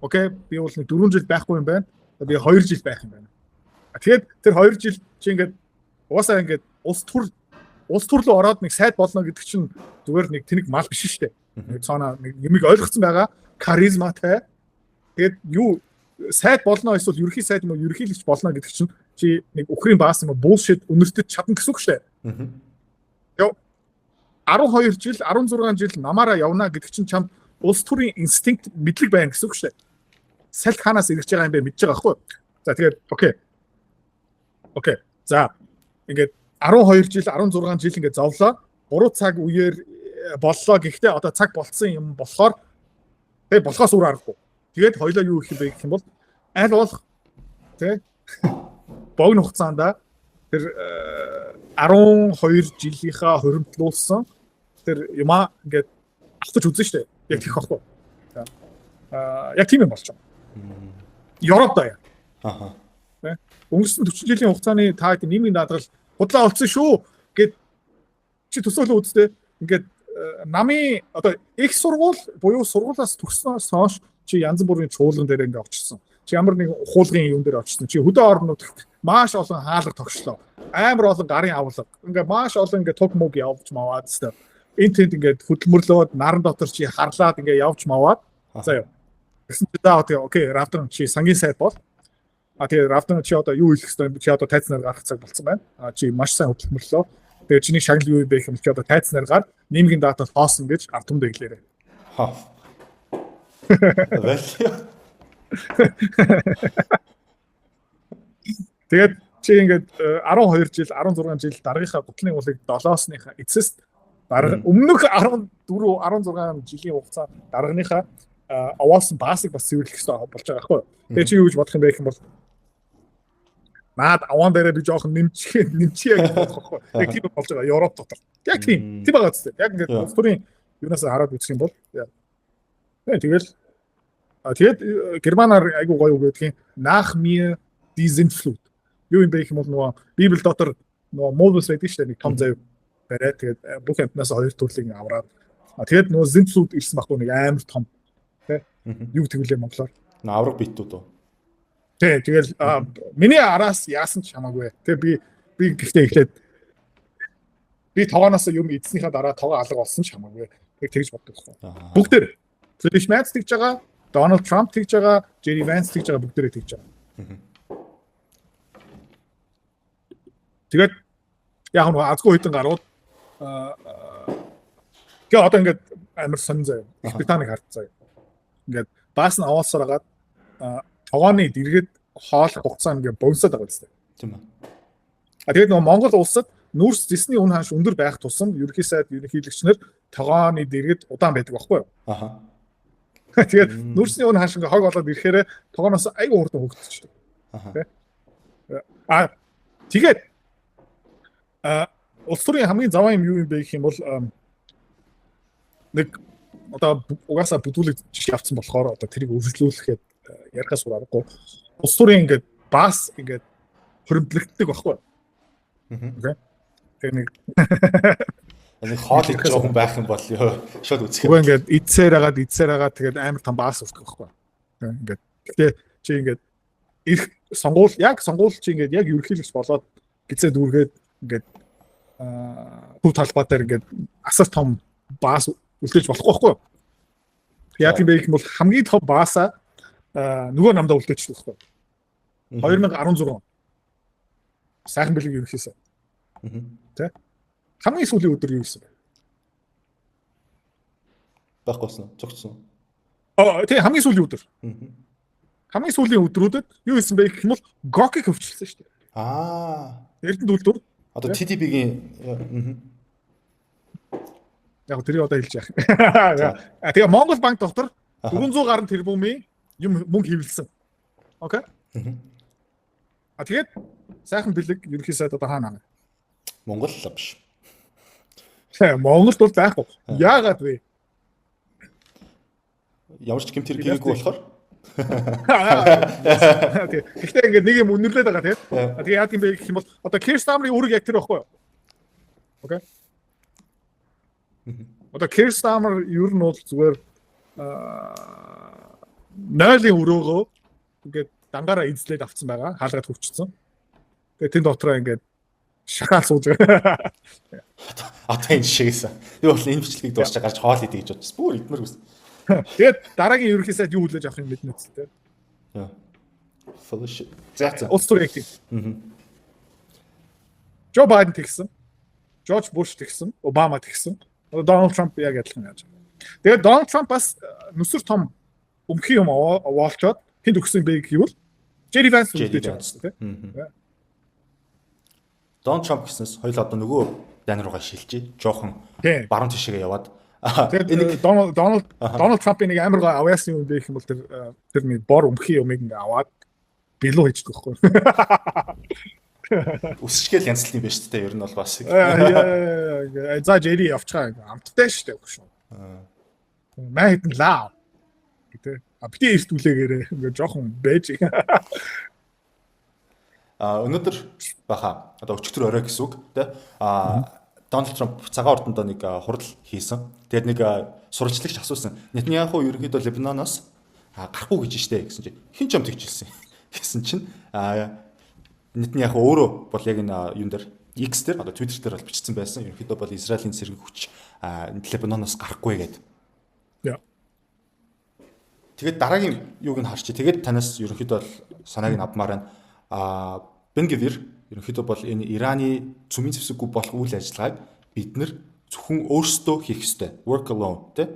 Окей, би бол нэг 4 жил байхгүй юм байна. Би 2 жил байх юм байна. Тэгээд тэр 2 жил чи ингээд угаасаа ингээд улс төрлөө ороод нэг сайд болно гэдэг чинь зүгээр нэг тэнэг мал биш шүү дээ. Нэг цаана нэг юмыг ойлгоцсон байгаа, харизматай. Тэгээд юу сайд болно эсвэл ерөнхий сайд юм уу ерөнхийлөгч болно гэдэг чинь чи нэг өхрийн баас юм уу bullshit үнэртэж чадна гэсэн үг шүү дээ. Яа 12 жил, 16 жил намаараа явна гэдэг чинь чамд улс төрийн инстинкт мэдлэг байна гэсэн үг шүү дээ. Салхи ханаас ирж байгаа юм бэ мэдж байгаа байхгүй. За тэгээд окей. За ингээд 12 жил 16 жил ингээд зовлоо 3 цаг үеэр боллоо гэхдээ одоо цаг болцсон юм болохоор тэгээ болохоос өөр аргагүй. Тэгээд хоёлоо юу гэх юм бэ гэх юм бол аль болох тий богино хугацаанд тэр 12 жилийнхаа хуримтлуулсан тэр юмаа ингээд авч үзэн штэ. Яг тийх байхгүй. Яг тийм юм болчихоо. Европ даа. Тий өнгөрсөн 40 жилийн хугацааны та нийгмийн даатгал худлаа олцсон шүү гэд чи төсөөлөө үзтээ ингээд намын одоо их сургууль буюу сургуулиас төгснөөс хойш чи янз бүрийн чуулган дээр ингээ очсон. Чи ямар нэг ухуулгын юм дээр очсон. Чи хөдөө орнууд маш олон хаалга тогшлоо. Амар олон гарын авлага. Ингээ маш олон ингээ туг мөг явж маваад хэвээр. Энд тэнд ингээ хөдөлмөрлөөд наран дотор чи харлаад ингээ явж маваад. За юу. Гэсэн чи даа окей, Равдан чи сангийн сайд бол. Тэгээ Равдан чи одоо юу хийх вэ? Чи одоо тайзнаар гарах цаг болсон байна. Чи маш сайн хөдөлмөрлөө. Тэгээ чиний шагнал юу бэ гэхэл чи одоо тайзнаар гар нэмгийн датад хоосон гэж ард түмдээ хэлээрэй. Тэгээд чи ингээд 12 жил 16 жил дараагийнхаа гутлын уулыг 7-сныхаа эцэст дарга өмнөх 14 16 жилийн хугацаанд дарааныхаа овоолсон баасыг бас цэвэрлэх хэрэгтэй болж байгаа байхгүй. Тэгээ чи юу гэж бодох юм бэ гэх юм бол наад аван дээрээ би жоохон нэмчихээ гэж бодох байхгүй. Яг тийм болж байгаа Европ дотор. Яг тийм байгаа үстэй. Яг ингээд улс төрийн юунаас хараад үзэх юм бол тэгээд германаар айгуу гоё үг гэдгийг nach mir die Sintflut. Юу юм бэ гэх юм бол нөгөө Библи дотор нөгөө Мoses байдаг шүү дээ нэг том зав бариад тэгээд бүх амтнаас хоёр төрлийг авраад тэгээд нөгөө Sintflut ирсэн баггүй нэг амар том тий юу тэгвлээ монголоор авраг битүүд үү. Тэгэл миний араас яасан ч хамаагүй. Тэгээ би гэхдээ эхлээд би тогооноос юм эдснийхаа дараа тогоо алга болсон ч хамаагүй. Тэгж боддог байхгүй. Бүгдээр Friedrich Merz тэгж байгаа, Donald Trump тэгж байгаа, Jerry Vance тэгж байгаа бүгдээрээ тэгж байгаа. Тэгээд яг нь азгүй хэдэн гарууд тэгээ одоо ингээд амар сонин заяа. Их Британийг хард заяа. Ингээд баас нь аваалсаар хагаад тогооны дэргэд хоол хугацаа ингээ бонсоод байгаа үстэй. Тийм ээ. Тэгээд нөгөө Монгол улсад нүүрс зэсний үн ханш өндөр байх тусам ерөнхий сайд ерөнхийлөгчнөр тогооны дэргэд удаан байдаг байхгүй юу? Аха. Тэгээд нүүрсний үн ханш ингээ хог болоод ирэхээр тогооноос айгүй хурдан хөгжчихдөг. Аха. Тэгээд улс төрийн хамгийн заваа юм юу юм бэ гэх юм бол нэг одоо угаасаа бүдүүлэг жишээ авсан болохоор одоо тэрийг өргөжлүүлэхэд ярихаас ураагүй. Улс төрийн ингээд баас ингээд хөрөмтлөгддөг байхгүй. Окей. Тэгээ нэг хоол идэх жоохон байх юм бол шууд үзэх. Үгүй ингээд идсээр агаад тэгээд амар том баас үүсгэх байхгүй. Ингээд гэхдээ чи ингээд их сонгуул чи ингээд яг ерөнхийлөгч болоод гизээ дүүргээд ингээд төв талбай дээр ингээд асар том баас үлдээж болохгүй байхгүй. Яг юм бэ гэх юм бол хамгийн том баасаа нөгөө намдаа үлдээчихсэн байхгүй. 2016 сайхан бэлэг ерөнхийсэ. Тэ? Хамгийн сүүлийн өдөр юу гэсэн бэ? Баггүйсэн, зогцсон. Тэ хамгийн сүүлийн өдөр. Хамгийн сүүлийн өдрүүдэд юу хийсэн бэ гэх юм бол Гокийг хөвчлсөн шүү дээ. Эрдэнэ үйлдвэр. Одоо TTB-гийн яг тэрийг одоо хэлж яах. Тэгээ Монгол банк дотор 400 гаруй тэрбумын юм мөнгө хэвлэлсэн. Окей? Тэгээд сайхан бэлэг ерөнхий сайд одоо хаана байна? Монгол л биш. Монголд бол байхгүй. Яагаад вэ? Ямар ч гэмт хэрэг хийгээгүй болохоор. Гэхдээ ингээд нэг юм үнэрлээд байгаа тийм. Тэгээ яа гэм бэ гэх юм бол одоо Keir Starmer-ийн үүрэг яг тэр байхгүй юу? Окей? Одоо Keir Starmer ер нь бол зүгээр нойлын өрөөгөө ингээд дангаараа эзлээд авцсан байгаа. Хаалгаад хөвчсөн. Тэгээ тэнд дотроо ингээд шахаал сууж байгаа. Одоо энэ жишээсэн. Би бол энэ бичлэгийг дуусч гарч хоол идэх гэж бодсон. Бүр идмэр үс. Тэгээд дараагийн ерөнхий сайд юу хүлээж авах юм мэднэ үстэй. Фэлш. За. Улс төр яг тийм. Джо Байден тэгсэн. Жорж Буш тэгсэн. Обама тэгсэн. Дональд Трамп яг адилхан яаж. Тэгээд Дональд Трамп бас нүсэр том өмхий юм овоолчоод хэд өгсөн бэ гэвэл Jerry Vance үлдээж авчихсан тийм. Дональд Трамп гэснээс хоёул одоо нөгөө дан руугаа шилжиж жоохон баруун тишээгээ яваад тэгээд Дональд Трампын нэг амар гоо авьяасан юм бэ гэх юм бол тэр нэг бор өмхий юмыг ингээ аваад билүү хийчихдэг байхгүй. Үсчгээл янзлт юм байна шүү дээ. Ер нь бол бас. За Jerry явчихаа амттай шүү дээ шүү. Маа хитэн лаа. Гэтэ бити эрт үлээгээрээ ингээ жоохон байж. Өнөөдөр баха одоо өчигдөр орой гэсэн үг тий. Дональд Трамп цагаан ордондоо нэг хурал хийсэн. Тэгээд нэг сурвалжлагч асуусан. Нетаньяху ерөнхийдөө Лебаноноос гарахгүй гэж штэ гэсэн чинь хэн ч юм тэгжилсэн. Гэсэн чинь Нетаньяху өөрөө бол яг энэ юун дээр X дээр одоо Twitter дээр бол бичсэн байсан. Ерөнхийдөө бол Израилийн цэрэг хүч Лебаноноос гарахгүй гэдэг. Тэгээд дараагийн юуг нь харчих. Тэгээд танаас ерөнхийдөө бол санааг нь авмаар байна. Бен Гвир ерөнхийдөө бол энэ Ираны цөмийн зэвсэггүй болох үйл ажиллагааг бид нэр зөвхөн өөрсдөө хийх ёстой. Work alone тэ.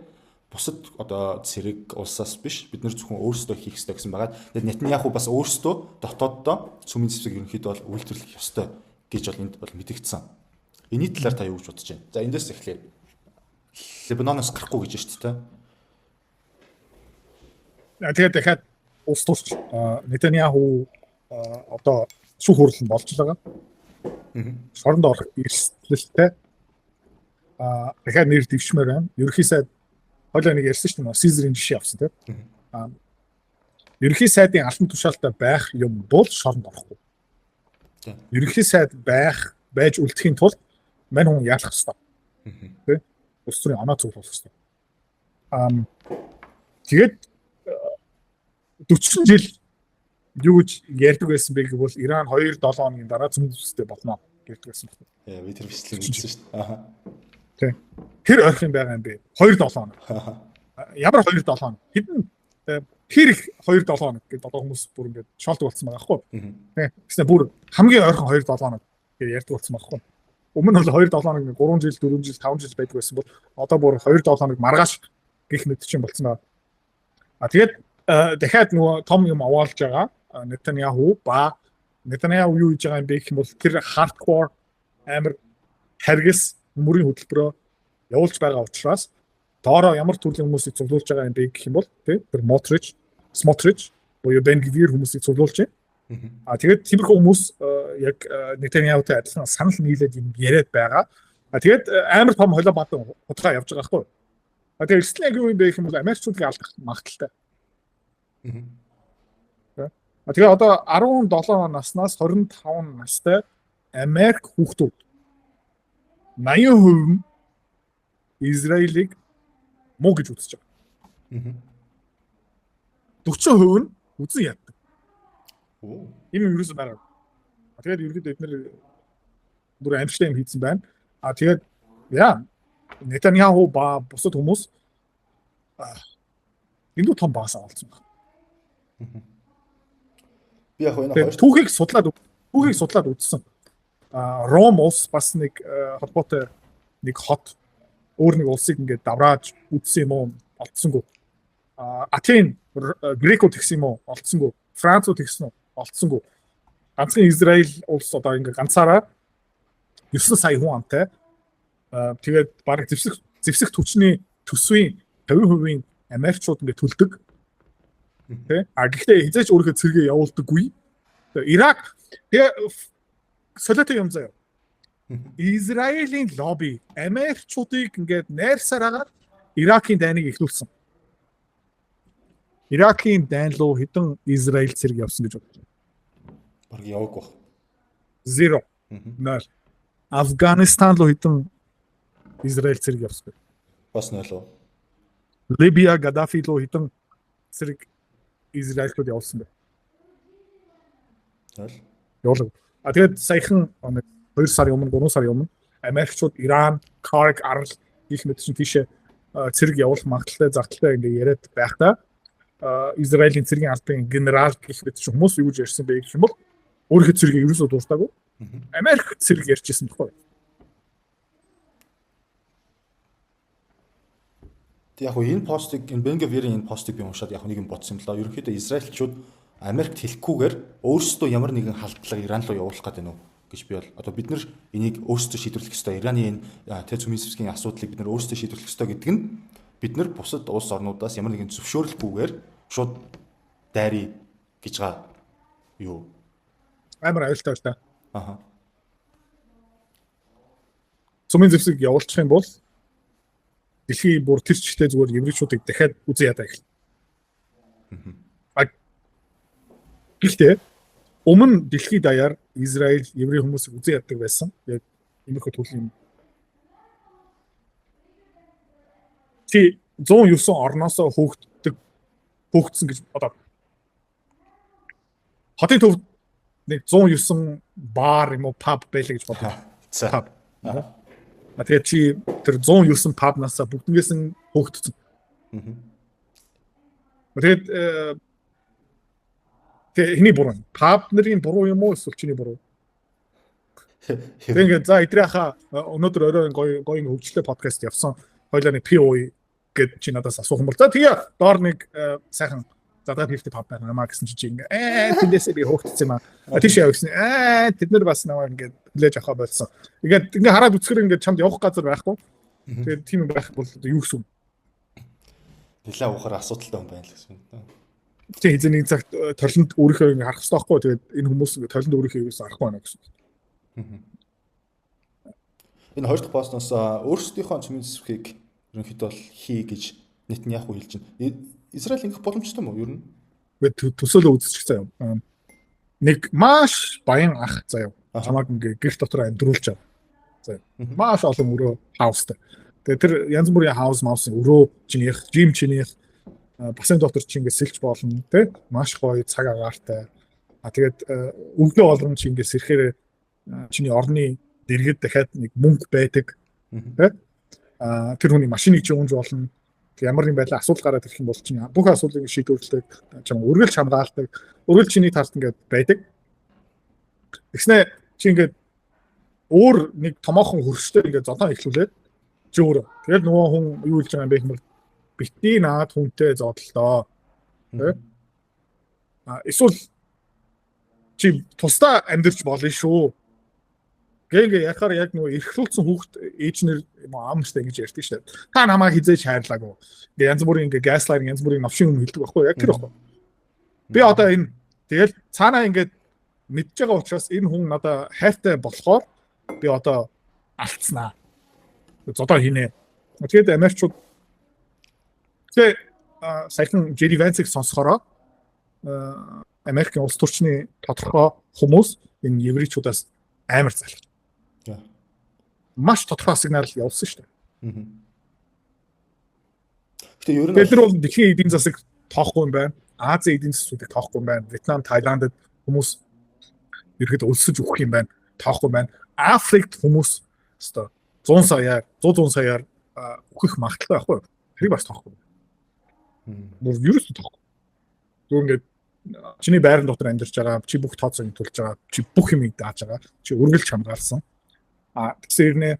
Бусад одоо цэрэг улсаас биш бид нэр зөвхөн өөрсдөө хийх ёстой гэсэн байгаа. Тэгээд Нетаньяху бас өөрсдөө дотооддоо цөмийн зэвсэг ерөнхийдөө бол үйлдвэрлэх ёстой гэж бол энд бол мэдэгдсэн. Энийн талаар та юу гэж бодож байна? За эндээс эхлэе. Лебаноноос гарахгүй гэж байна шүү дээ. Тэгээд дахиад улс төрч Нетаньяху одоо шүүх хурлын болж байгаа. Шоронд орох эрсдэлтэй дахиад нэр дэвшмээр байна. Ерөнхий сайд хойлоо нэг ярьсан шүү дээ. Сизерийн жишээ авсан тийм. Ерөнхий сайдын алтан тушаалтай байх юм бол шоронд орохгүй. Ерөнхий сайд байж үлдэхийн тулд мань хүн яалах хэрэгтэй. Тийм. Улс төрийн оноо цуглуулах хэрэгтэй. Тэгээд 40 жил юу гэж ярьдаг байсан бэ гэвэл Иран 2-7 хоногийн дараа цөмийн зэвсэгтэй болно гэдэг байсан байна. Би тэр бичлэг үзсэн шүү дээ. Тийм. Тэр ойрхон байгаа юм бэ? 2-7 хоног. Ямар 2-7 хоног? Хэдэн тэр их 2-7 хоног гэдэг одоо хүмүүс бүр ингээд шоолдог болсон байгаа байхгүй юу? Тийм. Гэснээр бүр хамгийн ойрхон 2-7 хоног гэж ярьдаг болсон байгаа байхгүй юу? Өмнө нь бол 2-7 хоног 3 жил, 4 жил, 5 жил байдаг байсан бол одоо бүр 2-7 хоног маргааш гих мэт чинь болсон байна. Тэгээд дахиад нөгөө том юм аваалж байгаа Нетаньяху юу хийж байгаа юм бэ гэх юм бол тэр hardcore амар харгас мөрийн хөтөлбөрөөр явуулж байгаа учраас доороо ямар төрлийн хүмүүсийг цуглуулж байгаа юм бэ гэх юм бол тэр Smotrich буюу Бен Гвир хүмүүсийг цуглуулж байна. Тэгээд тиймэрхүү хүмүүс яг Нетаньяхутай адилхан санал нийлээд юм яриад байгаа. Тэгээд амар том холио бадан хутгаа явж байгаа байхгүй. Тэгээд эрсдэл яг юу юм бэ гэх юм бол Америкчуудыг алдах магадaltaй. Тэгээ одоо 17 наснаас 25 настай Америк хүүхдүүд 80% Израилийг муу гэж үзэж байгаа. 40% нь үзэн яддаг. Энэ юу юм байна? Тэгээд ерөөдөө эдгээр бүр амжилттай юм хийсэн байна. Тэгээд Нетаньяху ба бусад хүмүүс энэ том багасаа олцсон байна. Би яг энэ түүхийг судлаад үзсэн. Ром улс бас нэг холбоотой нэг хот өөр нэг улсыг ингээд даврааж үдсэн юм уу олдсонгүй. Атен Греко тэгсэн юм уу олдсонгүй. Франц тэгсэн үү олдсонгүй. Ганцхан Израиль улс одоо ингээд ганцаараа 9 сая хүн амтай. Тэгээд бараг зэвсэг түвшний төсвийн 50% Америкчууд ингээд төлдөг. Гэхдээ хизээч өөрийнхөө цэргээ явуулдаггүй. Ирак тэгээ солиотой юм заяа. Израилийн лобби Америкчуудыг ингээд найрсаар агаад Иракийн дайныг эхлүүлсэн. Иракийн дайн руу хэдэн Израиль цэрэг явсан гэж бодож байна. Бараг яваагүй. 0. 0. Афганистан руу хэдэн Израиль цэрэг явсан бэ? Бас 0. Либия Гадафи руу хэдэн цэрэг Израильчууд явуулсан бэ? 0. Явуулаг. Тэгээд саяхан 2 сарын өмнө 3 сарын өмнө Америкчууд Иран, Карк, Арал гэх мэт чинь тийшээ цэрэг явуулах магадaltaй зардалтай ингээ яриад байхдаа Израилийн цэргийн албан генерал гэх мэт чинь хүмүүс юу гэж ярьсан бэ гэх юм бол өөрийнхөө цэрэгийг ерөөсөө дуустаагүй. Америк цэрэг ярьжсэн байхгүй. Яг энэ постыг энэ Бен Гвирийн энэ постыг би уншаад яг нэг юм бодсон юм л да. Ерөнхийдөө Израильчууд Америкт хэлэхгүйгээр өөрсдөө ямар нэгэн халдлага Иран руу явуулах гэдэг нь гэж би бол одоо бид нар энийг өөрсдөө шийдвэрлэх ёстой. Ираны энэ цөмийн зэвсгийн асуудлыг бид нар өөрсдөө шийдвэрлэх ёстой гэдэг нь бид нар бусад улс орнуудаас ямар нэгэн зөвшөөрлгүйгээр шууд дайрий гэж байгаа юу. Амар аюултай л та. Цөмийн зэвсэг явуулчих юм бол дэлхийн бүр тэр чигтээ зүгээр еврейчүүдийг дахиад үзэн ядаа эхэлнэ. Гэхдээ өмнө дэлхийд даяар Израиль еврей хүмүүсийг үзэн яддаг байсан. Яг иймэрхүү төрлийн чи 109 орноосоо хөөгдсөн гэж одоо хотын төвд нэг 109 бар юм уу паб байлаа гэж бодож. За. Паб. Тэгээд чи тэр 109 пабнаас бүгднээс нь хөөгдсөн. Тэгээд хэний буруу? Паб нарын буруу юм уу эсвэл чиний буруу? Тэгээд за идрээха өнөөдөр орой гоё хөгжлөө подкаст явсан. Хоёлаа нэг POE гэд чи надаас асуух юм бол. За тэгээ доор нэг сайхан задаа 50 паб байна маа гэсэн чи ингээ тэндээсээ би хөөгдсөн юм аа. Тийш явсан. Тэд нар бас наваа ингээ хүлээж авах болсон. Ингээ хараад үцхэр ингээ чамд явах газар байхгүй. Тэгээд тийм байх бол юу гэсэн. Нилээ ухаар асуудалтай юм байна л гэсэн. Чи хэзээ нэг цагт торлонд өөрийнхөө ингээ харах хэрэгтэй байхгүй. Тэгээд энэ хүмүүс ингээ торлонд өөрийнхөө юус харах байна гэсэн. Энэ хоёр дахь постноос өөрсдийнхөө цөмийн засвархийг ерөнхийдөө бол хий гэж Нетаньяху хэлж байна. Израиль ингэх боломжтой юм уу ер нь? Төсөөлөө үзчихсэн юм. Нэг маш баян ах заяа. Чамаг ингээ гэрт дотор амьдруулж байгаа. Заяа. Маш олон өрөө хаустай. Тэгээ тэр янз бүрийн хаус маусын өрөө чинийх, жим чинийх басын дотор чи ингээ сэлж болно тий. Маш гоё цаг агаартай. Тэгээд өглөө болгон чи ингээ сэрхээр чиний орны дэргэд дахиад нэг мөнгө байдаг. Тэ? Тэр хүний машиныг чи унж болно. Ямар нэг байдлаар асуудал гараад ирэх юм бол чинь бүх асуудлыг шийдвэрлэдэг, чам үргэлж хамгаалдаг, үргэлж чиний талд ингээд байдаг. Тэгснэ чи ингээд өөр нэг томоохон хөрштэй ингээд зодон эхлүүлээд чи өөр. Тэгэл нөгөө хүн юу хэлж байгаа юм бэ гэвэл битгий наад хүнтэй зодлоо. Тэ? Эсвэл чи тусдаа амьдэрч болно шүү. Гээ яхаар яг нөгөө эрхлүүлсэн хүүхд ээжнэр аамстай ингэж ярьдаг шүү дээ. Та намайг хизээж хайрлаагүй. Гээ янз бүрийн ингээ газлайн янз бүрийн новшин юм хэлдэг байхгүй яг тэр байхгүй. Би одоо энэ тэгэл цаанаа ингээд мэдж байгаа учраас энэ хүн надад хайртай болохоор би одоо алдснаа. Зодоо хийнэ. Тэгээд Америкчууд тэгээ саяхан Jerry Vance-ыг сонсохороо Америкийн улс төрчний тодорхой хүмүүс энэ еврейчүүдээс амар залхаж. Маш тодорхой сигнал явуулсан шүү дээ. Гэтэ ер нь тэр бол дэлхийн эдийн засаг тоохгүй юм байна. Азийн эдийн засгуудыг тоохгүй юм байна. Вьетнам, Таиландд хүмүүс ерөөд өлсөж өгөх юм байна. Тоохгүй байна. Африкт хүмүүс өстой 100 саяар, 100 саяар өгөх магадaltaй байхгүй юу? Тэрийг бас тоохгүй. Бүр вирус тоохгүй. Зүгээр ингээд чиний байран дотор амьдарч байгаа, чи бүх тооцоог төлж байгаа, чи бүх юмыг дааж байгаа, чи үргэлж хамгаалсан. Тэгсэрнэ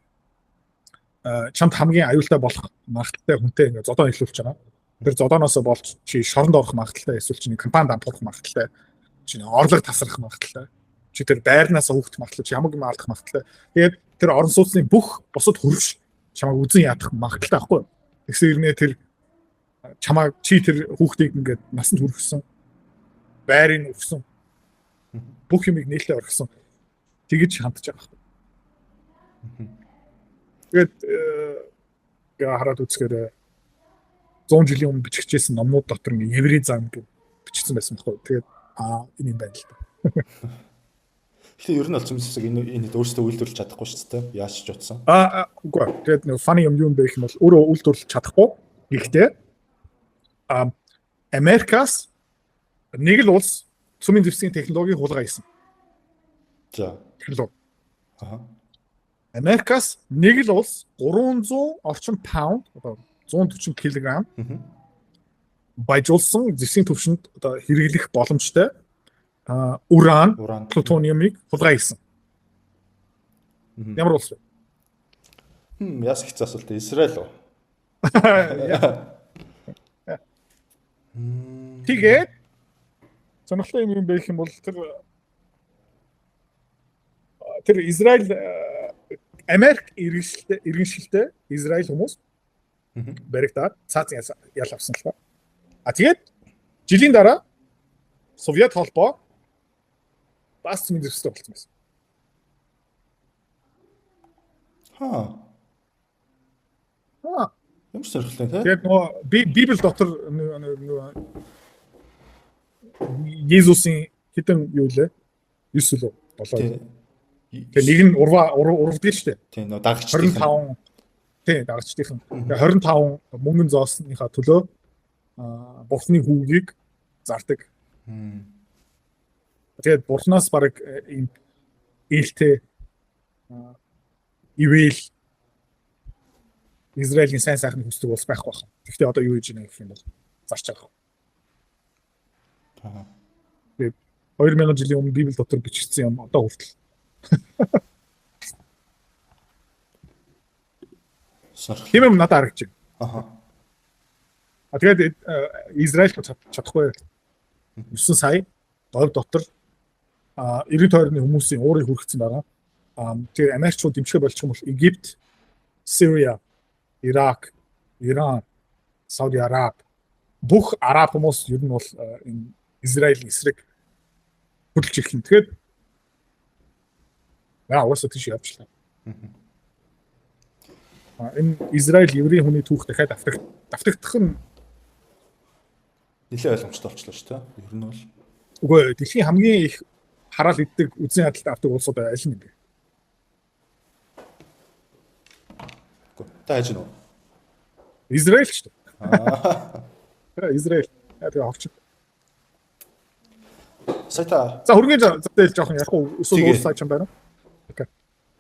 чамд хамгийн аюултай болох магадaltaй хүнтэй ингээд зодоо хэлүүлж байгаа. Тэр зодооноос болж чи шоронд орох магадaltaй, эсвэл чиний компанид ампуурах магадaltaй, чиний орлого тасрах магадaltaй, чи тэр байрнаас хөөгдөх магадaltaй, чи ямар юм алдах магадaltaй. Тэгээд тэр орон сууцны бүх бусад хөрвш чамайг үзэн ядах магадaltaй байхгүй юу? Тэгсэрнэ тэр чамайг чи тэр хүүхдийг ингээд насанд хүргэсэн, байрыг өгсөн, бүх юмыг нээлттэй орхисон. Тэгэж хандж байгаа. Тэгээд хараад үзэхээр 100 жилийн өмнө бичигчсэн номнууд дотор ингээ еврей зам гэж бичсэн байсан байхгүй. Тэгээд энэ юм байна л да. Тэгэхээр ер нь бол цөмсөг энэ өөрсдөө үйлдвэрлэж чадахгүй шүү дээ. Яаж ч утсан. Үгүй. Тэгээд нэг funny юм бэ гэх юм бол өөрөө үйлдвэрлэж чадахгүй. Гэхдээ Америкаас нэг л улс цөмийн дэвсгийн технологиг хулгай хийсэн. За. Технологи. Америкаас нэг л улс 300 орчим паунд одоо 140 кг баяжуулсан зэвсгийн төвшөнд одоо хэрэглэх боломжтой уран, плутониумыг хулгай хийсэн. Ямар улс вэ? Яс их асуулт Израиль уу? Тэгээд сонирхолтой юм бэ гэх юм бол тэр Израиль Америк иргэншилтэй Израиль хүмүүс баригдаад цаазын ял авсан л ба. Тэгээд жилийн дараа Совет холбоо бас цөмийн дэвсгэр болсон байсан. Ямар сонирхолтой те? Тэгээд нөгөө Библи дотор Есүсийн хэдэн юу лээ? 9 л 7. Тэгээ нэг нь урвдаг шүү дээ. Тийм нөө дагчдын. 25 тий дагагчдын 25 мөнгөн зоосныхаа төлөө бурхны хүүгийг зардаг. Тэгээд бурхнаас баг ийм ээлтэй ивэл Израилийн сайн сайхны хүсдэг улс байхгүй байна. Гэхдээ одоо юу хийж байна гэх юм бол зарч байгаа. Тэгээд 2000 жилийн өмнө Библи дотор бичигдсэн юм одоо хүртэл. Тийм юм надад харагдаж байна. Тэгээд Израиль чадахгүй 9 сая говь дотор 90 тойрны хүмүүсийн уурыг хүргэсэн байгаа. Тэгээд Америкчууд дэмжих болчих юм бол Египт, Сирия, Ирак, Иран, Сауди Араб бүх араб хүмүүс ер нь бол энэ Израилийн эсрэг хөдөлж ирэх юм. Тэгээд уусаа тийш явчихлаа. Энэ Израиль еврей хүний түүх дахиад давтагдах нь нэлээд ойлгомжтой болчихлоо шүү дээ. Ер нь бол үгүй дэлхийн хамгийн их хараал иддэг үзэн ядалтай авдаг улсууд аль нь юм бэ? Үгүй та яаж нөө? Израиль ч дээ. Израиль яг авчих. Саята за хөргийн зээл жоохон яг өсвөл уус сайч юм байна. Окей.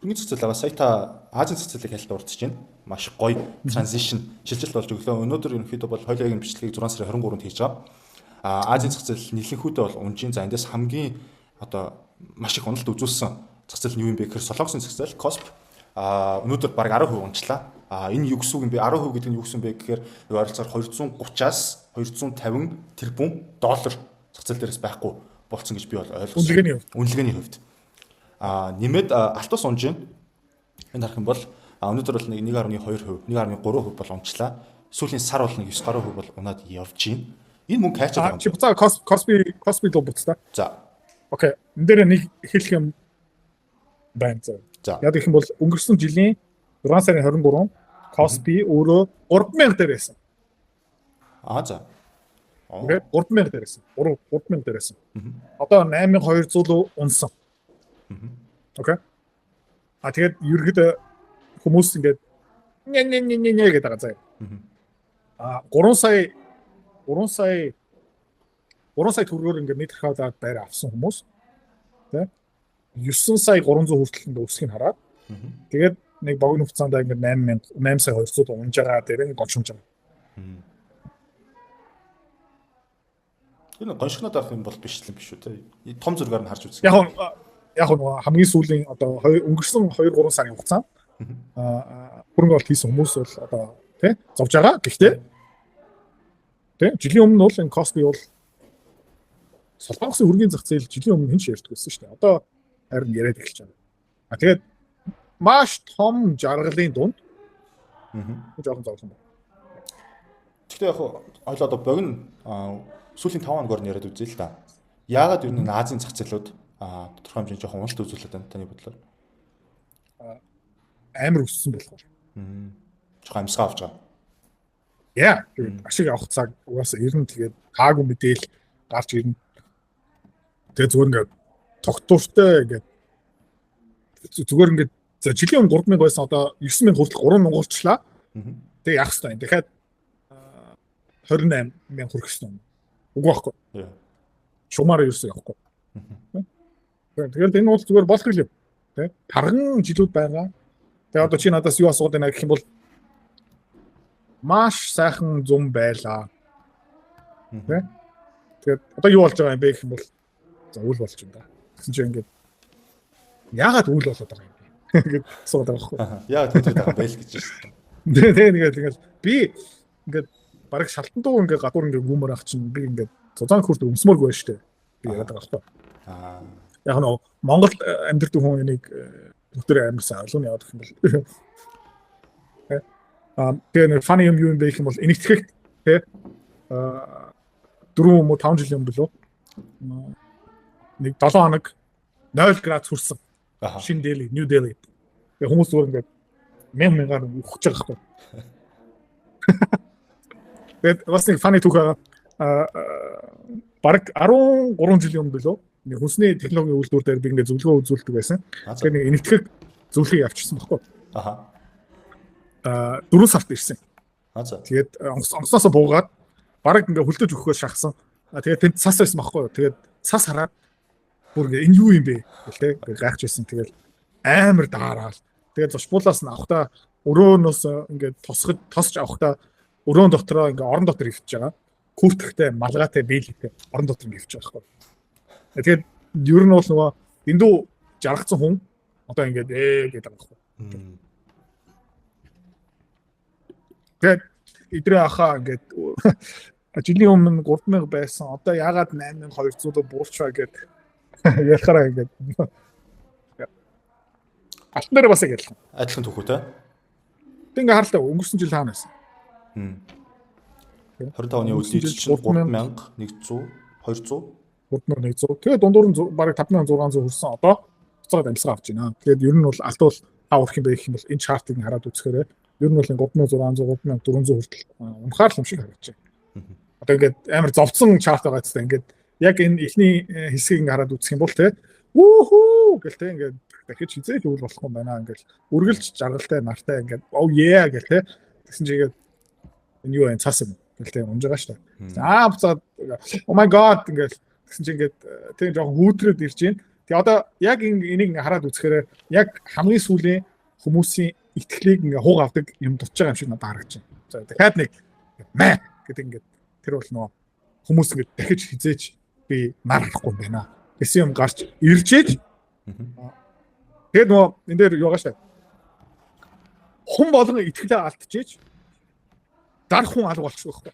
Хөргийн зээл байгаа саята Азийн зээлийг хялт урдж байна. Маш гоё транзишн шилжилт болж өглөө. Өнөөдөр ерөнхийдөө бол хоёулын бичлэгийг 6 сарын 23-нд хийж байгаа. Азийн зээл нэлэнхүүтэй бол унжийн за эндээс хамгийн одоо маш их уналт үзүүлсэн зээл нь юу юм бэ гэхээр Солонгосын зээл COSP өнөөдөр баг 10% унчлаа. Энэ юу гэсэн үг юм бэ? 10% гэдэг нь юу гэсэн бэ гэхээр ойролцоогоор 230-аас 250 тэрбум доллар зээл дээрээс байхгүй болцсон гэж би бол ойлгосон. Үнэлгээний хувьд. Нэмээд алтус унж байна. Энд харах юм бол өнөөдөр бол 1.2%, 1.3% бол унчлаа. Сүүлийн сар бол 9% бол унаад явж байна. Энэ мөнгө хайчаад байгаа юм. Чи буцаа Cosby л буцаа. За. Окей. Энд дээр нэг хэлэх юм байна. За. Яг гэх юм бол өнгөрсөн жилийн 6 сарын 23 Cosby өөрөө 3000 дээр байсан. За. Окей. 3000 дээр байсан. 3000 дээр байсан. Одоо 8200 унсан. Окей. Тэгээд ерөөд хүмүүс ингээд нэ гэдэг байгаа заяа. 3 сая төгрөгөөр ингээд нийт хаваад байр авсан хүмүүс тий 9 сая 300 хүртэлтэнд өсөхийг хараад тэгээд нэг богино хугацаанд ингээд 8 сая 200 унж байгаа дээр ингээд гончмж байгаа. Энэ гоншигнод авах юм бол биш л юм биш үү те. Том зургаар нь харж үзье. Яг нь хамгийн сүүлийн одоо өнгөрсөн 2-3 сарын хугацаанд хөрөнгө оруулалт хийсэн хүмүүс бол одоо тий зовж байгаа. Гэхдээ тий жилийн өмнө бол энэ Cosby бол Солонгосын хөргийн зах зээл жилийн өмнө хэн ч ярьдаг байсан шүү дээ. Одоо харин яриад эхэлж байна. Тэгээд маш том жаргалын дунд жоохон зовлон байна. Гэхдээ яг ойлоо одоо богино сүүлийн 5 хоногор нь яриад үзье л да. Яагаад ер нь Азийн зах зээлүүд тодорхой хэмжээний жоохон уналт үзүүлээд байна таны бодлоор? Амар өссөн болохоор. Жоохон амьсгаа авч байгаа. Яа, ашиг авах цаг угаасаа ирнэ тэгээд хаагүй мэдээл гарч ирнэ. Тэгээд зүгээр ингээд тогтвортой ингээд зүгээр ингээд за жилийн өмнө 3000 байсан одоо 9000 хүртэл 3000 болчлаа. Тэгээд яах вэ? Дахиад 28000 хүрэх ёстой. Үгүй байхгүй. Шумаар юусэн явахгүй. Тэгээд энэ бол зүгээр болох юм. Тэ? Тарган жилүүд байгаа. Тэгээд одоо чи надаас юу асууад байна гэх юм бол маш сайхан зум байлаа. Тэ? Тэгээд одоо юу болж байгаа юм бэ гэх юм бол за үйл болж байна да. Гэсэн чинь ингээд яагаад үйл болоод байгаа юм бэ? Ингээд асууад байгаа байхгүй. Яагаад төвтэй байгаа байл гэж байна. Тэгээд ингээд би ингээд бараг шалтан дуу ингээд гадуур ингээд гүмөр ах чинь би ингээд цуцаан хүрт өмсмөргүй байна шүү дээ. Би яриад байгаа байхгүй. Яг нь Монгол амьдардаг хүн энийг өдөр амьдсан ойлгоно яагаад гэх юм бол тэгээд funny юм юу юм бэ гэх юм бол энэтхэгт тий 4 мө 5 жилийн өмнө лөө нэг 7 хоног 0 градус хүрсэн. Шинэ Дели, New Delhi. Тэгээд хүмүүс зүгээр ингээд мянгаар ухаж байгаа байхгүй. Тэгээд бас нэг funny түүх бараг 13 жилийн өмнө лөө нэг хүнсний технологийн үйлдвэр дээр би ингээд зөвлөгөө үзүүлдэг байсан. Тэгээд нэг энэтхэг зөвлөгөө явуулчихсан байхгүй. 4 сард ирсэн. За. Тэгээд онгосноосоо буугаад бараг ингээ хөлдөж өгөхөөр шахсан. Тэгээд тэнд цас байсан байхгүй юу. Тэгээд цас хараад бүр ингээ энэ юу юм бэ гэл те гайхаж байсан. Тэгээд амар даараал. Тэгээд зочбуулаас нь авахта өрөөнөөс ингээ тосч авахта өрөөн дотроо ингээ орон дотор ивч байгаа. Күртгэхтэй малгайтай биелэгтэй орон дотор ингээ ивч байгаа байхгүй. Тэгээд ер нь бол нөгөө эндүү жаргацсан хүн одоо ингээд гэдэг байгаа байхгүй. Тэгээд идрээ ахаа ингээд жилийн өмнө 3000 байсан. Одоо яагаад 8200-д буурчаа гэд ярихаараа ингээд алтан дээр бас яг Адилхан түүхүүтэй. Тэг ингээ харлаа өнгөрсөн жил хаана байсан. 25 оны үеийн чинь 3100 200 3100. Тэгээд дундуур нь бараг 5600 хүрсэн. Одоо буцаад амьсгаа авч байна. Тэгээд ер нь бол алдвал авах юм байх юм бол энэ чартыг хараад үзэхээр ер нь бол 3600 3400 хүртэл унахаар л юм шиг харагдаж байна. Одоо ингээд амар зовцсон чарт байгаа ч гэсэн ингээд яг энэ ихний хэсгийг хараад үзэх юм бол те үхүү гэл те ингээд дахиж хизээж үйл болох юм байна. Ингээд үргэлж жаргалтай нартай ингээд оо яа гэл те тэгсэн чигээд энэ юу вэ цаас юм гэл те унж байгаа шүү дээ. Буцаад oh my god ингээд тэгсэн чи ингээд тэг жоохон хүүтрээд ирж байна. Тэгээ одоо яг энийг хараад үзэхээр яг хамгийн сүүлийн хүмүүсийн итгэлийг ингээ хууг авдаг юм дутж байгаа юм шиг надад харагдаж байна. За дахиад нэг мэ гэдэг ингээд тэр бол нөө хүмүүс ингээд дахиж хизээж би нар харахгүй юм байна. Гэсэн юм гарч иржээж тэгээд нөө энэ дээр юу гаштай. Хүн болгон итгэлээ алдчихээж зарах хүн алга болчих واخхой.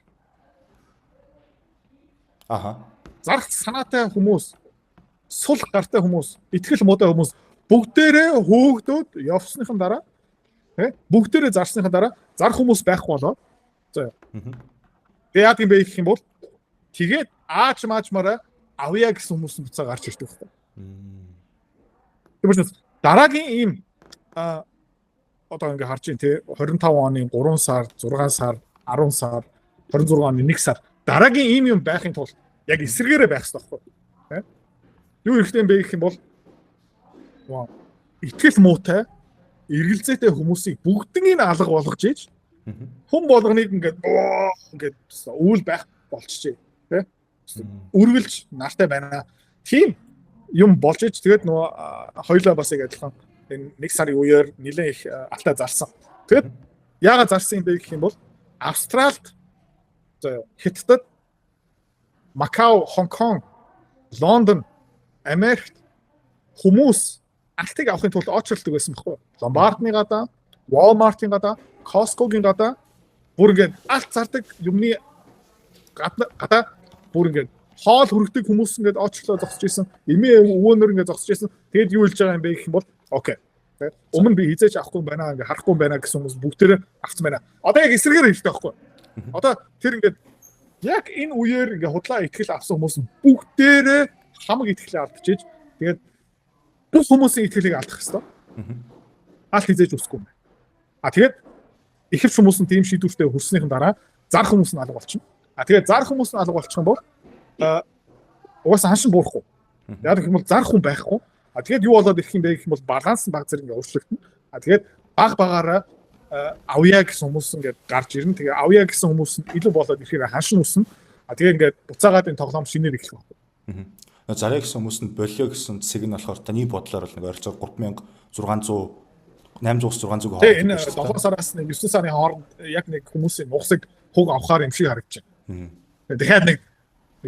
Зарах санаатай хүмүүс, сул гартай хүмүүс, итгэл муутай хүмүүс бүгдээрээ хөөгдөөд явсныхан дараа бүгдээрээ зарсныхан дараа зарах хүмүүс байхгүй болоо. За. Тэгээ яа гэм бэ гэх юм бол тэгээд аач маачмаараа авъя гэсэн хүмүүс нь буцаа гарч ирдэг байхгүй. Тэгвэл дараагийн ийм одоо ингээ харж ин тий 25 оны 3 сар, 6 сар, 10 сар, 26 оны 1 сар дараагийн ийм юм байхын тулд яг эсэргээрээ байх хэрэгтэй байхгүй. Юу ихтэй бэ гэх юм бол итгэл муутай эргэлзээтэй хүмүүсийг бүгднийг алга болгож ийж хүн болгоныг ингээд өвөл байх болчихжээ тий үргэлж нартай байна. Тийм юм болж ийж тэгээд нөгөө хоёлаа бас яг адилхан энэ 1 сарын үеэр нэлээд их алтай зарсан. Тэгээд яагаад зарсан юм бэ гэх юм бол Австралид Хятадд Макао, Хонконг, Лондон, Америкт хүмүүс алтыг авахын тулд очролдог байсан байхгүй. Ломбардны гадаа, Walmart-ын гадаа, Costco-гийн гадаа бүр ингээд алт зардаг юмны гадаа бүр ингээд хоол хүргдэг хүмүүс ингээд очрлоо зогсож исэн. Эмээ өвөөнөр ингээд зогсож исэн. Тэгэд юу хэлж байгаа юм бэ гэх юм бол окей. Өмнө би хизээч авахгүй байна, ингээд харахгүй байна гэсэн хүмүүс бүгдээрээ авсан байна. Одоо яг эсрэгээр хэлдэг байхгүй. Одоо тэр ингээд яг энэ үеэр ингээ худлаа итгэл авсан хүмүүс бүгдээрээ хамаг итгэлээ алдчихэж тэгээд бүх хүмүүсийн итгэлийг алдах хэвээр. Алт хизээж үсэхгүй юм байна. Тэгээд ихэвч хүмүүс нь тийм шийдвэртэй хүрснийхэн дараа зарах хүмүүс нь алга болчихно. Тэгээд зарах хүмүүс нь алга болчих юм бол угаасаа ханшин буурахгүй. Яг гэх юм бол зарах хүн байхгүй. Тэгээд юу болоод ирэх юм бэ гэх юм бол баланс нь баг зэрэг ингээ өөрчлөгдөн. Тэгээд баг багаараа авъя гэсэн хүмүүс ингээд гарч ирнэ. Тэгээ авъя гэсэн хүмүүс нь илүү болоод ирэхээр ханшин үснэ. Тэгээ ингээд буцаагаад энэ тоглоом шинээр эхлэх байна. Заря гэсэн хүмүүс нь болио гэсэн цэг нь болохоор таны бодлоор бол нэг ойролцоогоор 3600 800-600 хооронд. Тэгээ энэ 7 сараас 9 сарын хооронд яг нэг хүмүүсийн нухсыг хуг авахаар юм шиг харагдаж байна. Тэгэхээр нэг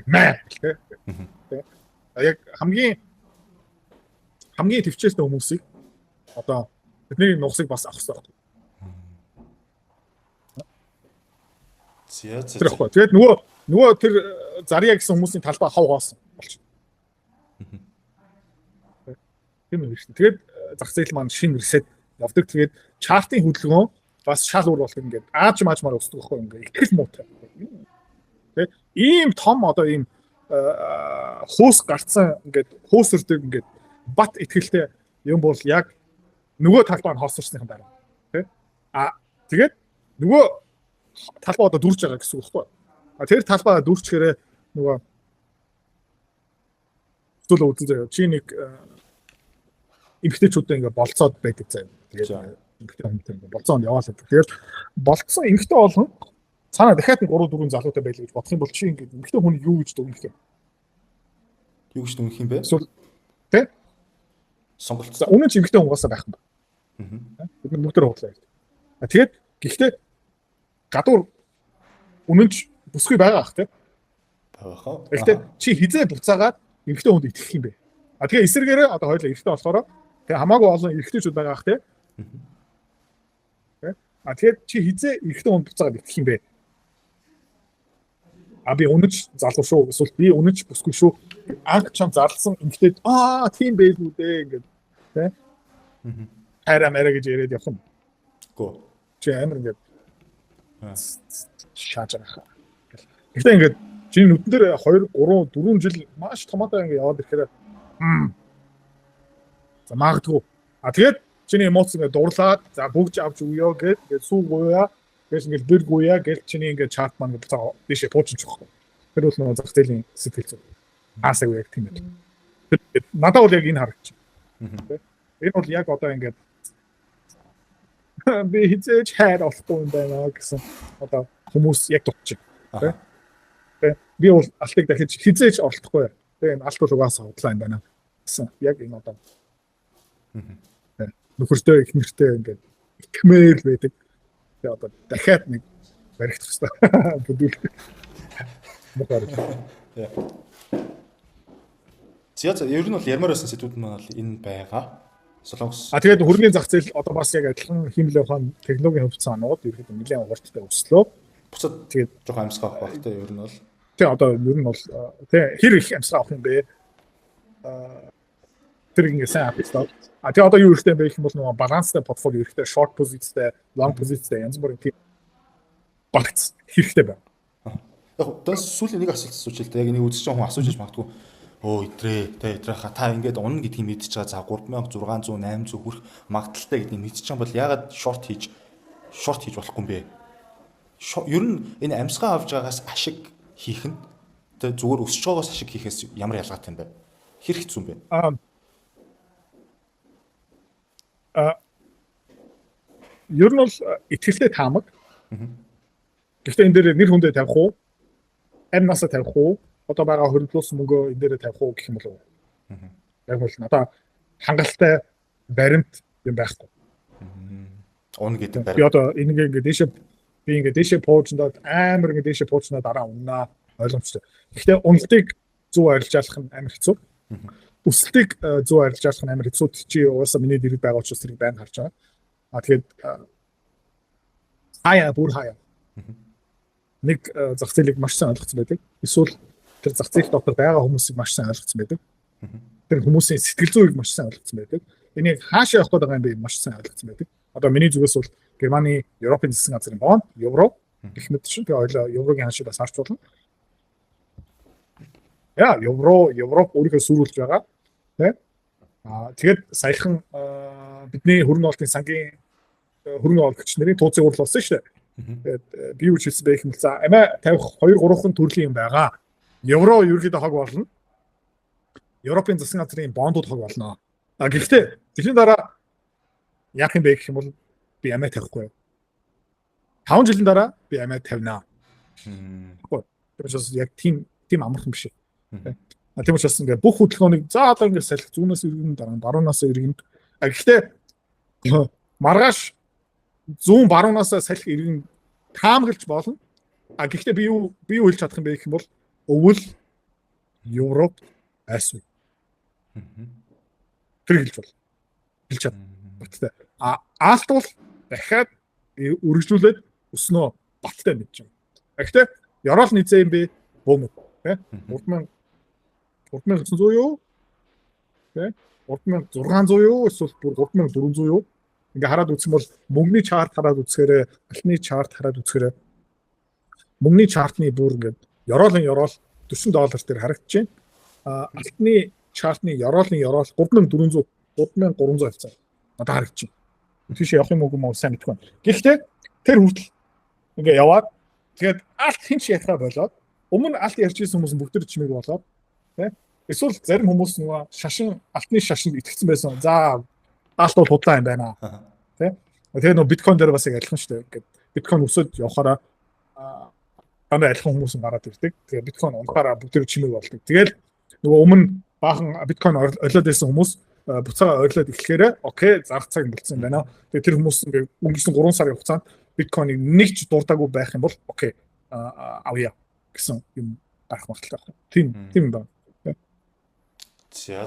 мэ тэгээ яг хамгийн төвчээстэй хүмүүсийг одоо бидний нухсыг бас авах хэрэгтэй. Тэгээд нөгөө тэр Зарья гэсэн хүмүүсийн талбай хав хоосон болчихно. Тийм үү шүү. Тэгээд зах зээл маань шинэ ресет явдаг. Тэгээд чартын хөдөлгөөн бас шал өөр болох ингээд ааж маажмаар өсдөг байхгүй ингээд итгэл муутай. Тэгээд ийм том одоо ийм хөөс гарцсан ингээд хөөсөрдөг ингээд бат итгэлтэй юм бол яг нөгөө талбай нь хоосорсныхан дараа. Тэгээд нөгөө талбай одоо дүрж байгаа гэсэн үг байхгүй. Тэр талбай дүрчгээрээ нөгөө зүйл үзэн заяа. Чи нэг эмгтээчүүдтэй ингээ болцоод байдаг заяа. Тэгээд эмэгтэй хүнтэй болцоонд яваал гэдэг. Тэгээд болцсон эмэгтэй болгон цаана дахиад 3 4 залуутай байлаа гэж бодох юм бол чи ингээд эмэгтэй хүн юу гэж дүгнэх юм? Юу гэж дүгнэх юм бэ? Эсвэл тэ? Сонголт. Үнэн чи эмэгтэй хүн угаасаа байх юм байна. Бид нар бүгд худлаа. Тэгээд гэхдээ гадуур үнэн ч бүсгүй байгаа ах тэ. Баахаа. Гэхдээ чи хизээ буцаагаад эмэгтэй хүнд итгэх юм бэ? Тэгээ эсэргээрээ одоо хоёулаа эрэгтэй болохоор тэгээ хамаагүй олон эрэгтэйчүүд байгаа ах тэ. Тэгээд чи хизээ эрэгтэй хүнд буцаагаад итгэх юм бэ? Би үнэж залуу шүү. Эсвэл би үнэж бүсгүй шүү. Анх чам зарлсан эмэгтэй тийм байлгүй дээ ингээд тэ. Хараа мэрэ гэж яриад явах юм. Гөө. Чи амар ингээд шааж байгаа. Гэхдээ ингээд чиний нүдэн дээр 2 3 4 жил маш томоотой ингээд яваад ирэхээр за магадгүй. Тэгээд чиний эмоц ингээд дурлаад за бүгж авч өгөө гэж суугуя гэж ингээд бэргуя гэж чиний ингээд чат маань буцаа бишээ пуучж өгөх. Тэр бол нэг зах зээлийн сэтгэл зүй. Аасаа яг тийм ээ. Надад бол яг энэ харагч. Энэ бол яг одоо ингээд би хизээж хайр олохгүй юм байна гэсэн одоо хүмүүс яг дутчих. Тэ би бол алтыг дахиж хизээж олохгүй. Тэ алт бол угаасаа худлаа юм байна гэсэн яг энэ одоо нөхөртөө их нэртэй ингээд итгмээр л байдаг. Тэгээ одоо дахиад нэг баригдах хэрэгтэй. Бүдүүл. За ер нь бол ярмаар байсан сэдвүүд маань бол энэ байгаа. Солонгос. Тэгээд хөргийн зах зээл одоо бас яг адилхан хэмнэлээ ухаан технологийн хөвцөөнүүд ерөөхдөө нэлээд урттай өслөө. Буцаад тэгээд жоохон амьсгаа авах байх те ер нь бол. Тэг одоо ер нь бол тэг хэр их амьсгаа авах юм бэ? Тэр ингэ сайн авчихлаа. Тэгээ одоо юу ихтэй байх юм бол нөгөө баланстай портфолио ихтэй, short позицтэй, long позицтэй янз бүрийн тийм багц хэрэгтэй байна. Яг дэс сүүлийн нэг асуулт асууж л та яг нэг үзэж байгаа хүн асууж иж магадгүй. Идрээ идрээха та ингээд унна гэдгийг мэдчихэж байгаа за 3600 800 хүрэх магадaltaй гэдгийг мэдчихэж байгаа бол ягаад short хийж болохгүй юм бэ? Ер нь энэ амьсгаа авж байгаагаас ашиг хийх нь тэ зүгээр өсөж байгаагаас ашиг хийхээс ямар ялгаатай юм бэ? Хэр хэцүү юм бэ? Ер нь бол итгэлтэй таамаг. Гэхдээ энэ дээр нэр хүндээ тавих уу? Амь насаа тавих уу? Одоо байгаа хөрөнгөлөөс мөнгөө энэ дээр тавих уу гэх юм болов. Яг бол надаа хангалттай баримт юм байхгүй. Уун гэдэг баримт. Би одоо ингээд дээшээ пуужнаад амар ингээд дээшээ пуужнаад дараа уннаа ойлгомжтой. Гэхдээ уналтыг зөв арилж алах нь амар хэцүү. Өсөлтийг зөв арилж алах нь амар хэцүү. Чи угаасаа миний дэрэг байгаа учраас тэрийг байн харж байгаа. Тэгээд бүр хаяа. Нэг зах зээлийг маш сайн ойлгоцсон байдаг. Эсвэл тэр зах зээл дотор байгаа хүмүүсийг маш сайн ойлгоцсон байдаг. Тэр хүмүүсийн сэтгэл зүйг маш сайн ойлгоцсон байдаг. Энийг хаашаа явах гэдэг юм бэ маш сайн ойлгоцсон байдаг. Одоо миний зүгээс бол Германы Европын засгийн газрын бонд, евро гэх мэт чинь би ойлоо еврогийн хаашаа бас харж болно. Европ өөрийнхөө сүрүүлж байгаа. Тэгээд саяхан бидний хөрөнгө оолтын сангийн хөрөнгө оолгогч нарын тууцын урал болсон шүү дээ. Тэгээд би юу хэлсэн бэ гэвэл за амиа тавих 2 3 төрлийн юм байгаа. Евро ерөөхдөө хог болно. Европын засгийн газрын бондууд хог болно. Гэхдээ тэрний дараа яах юм бэ гэх юм бол би амиа тавихгүй. 5 жилийн дараа би амиа тавина. Тэгэхээр яг тийм амархан биш. Тийм учраас ингээ бүх хөдөлгөөнийг за одоо ингээ салхи зүүнээс иргэн дараа баруунаас иргэн. Гэхдээ маргааш зүүн баруунаас салхи иргэн таамаглаж болно. Гэхдээ би юу хэлж чадах юм бэ гэх юм бол өвөл Европ айсуу. Тэр хэлж чад. Аалт бол дахиад үргэлжлүүлээд өснөө баттай мэдж байна. Гэхдээ ёроол нийцээ юм бэ бөөмөд тий 3900 юу тий 3600 юу эсвэл бүр 3400 юу ингээ хараад үзсэн бол мөнгөний чарт хараад үзэхээр алтны чарт хараад үзэхээр мөнгөний чартны бүр ингээ ёроол $40 дээр харагдаж байна. Алтны чартны ёроол 3400 3300 хавцаа надад харагдаж байна. Тийш явах юм уу сайн мэдгүй байна. Гэхдээ тэр хүртэл ингээ яваад тэгээд алт хинч ятгаа болоод өмнө алт ярьж ирсэн хүмүүс бүгд чимээг болоод тий эсвэл зарим хүмүүс нөгөө алтны шашинд итгэсэн байсан. За алт бол худлаа юм байна. Тий Тэгээ нөө биткойн дээр бас яг адилхан шүү дээ. Ингээд биткойн өсөд явахаараа дандаа адилхан хүмүүс гараад ирдэг. Тэгээ биткойн унахаараа бүгд чимэг болдог. Тэгэл нөгөө өмнө баахан биткойн олиод байсан хүмүүс буцаага ойрлоод эхлэхээр окей зарах цаг болцсон юм байна. Тэгээ тэр хүмүүс ингээд өнгөрсөн 3 сарын хугацаанд биткойныг нэг ч дуртаагүй байх юм бол окей авъя гэсэн юм гарах магадлалтай. Тийм байна. За.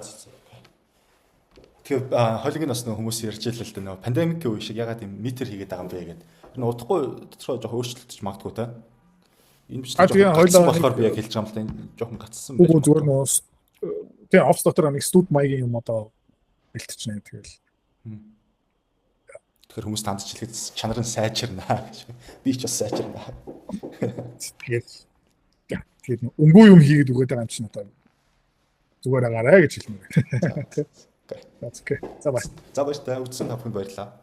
Тэгээ хойлог нь бас нөх хүмүүс ярьж илээ л дээ нөө пандемикийн үе шиг ягаад юм метр хийгээд байгаа юм бэ гэдэг. Тэр нөө удахгүй тодорхой жоохон өөрчлөлтөж магадгүй та. Энэ бичлэг жоохон болохоор би яг хэлж байгаа юм л да. Энэ жоохон гацсан байх. Үгүй зүгээр нөө тэгээ офс дотор нэг студ маягийн юм одоо бэлтчихнэ тэгэл. Тэгэхээр хүмүүс тандч хэлэхэд чанар нь сайжирнаа гэж. Би ч бас сайжирнаа. Тэгээд өнгөө юм хийгээд өгöd байгаа юм чинь одоо зүгээр агаарай гэж хэлмээр. Окей. За баярлалаа. Үзсэн тавханд баярлалаа.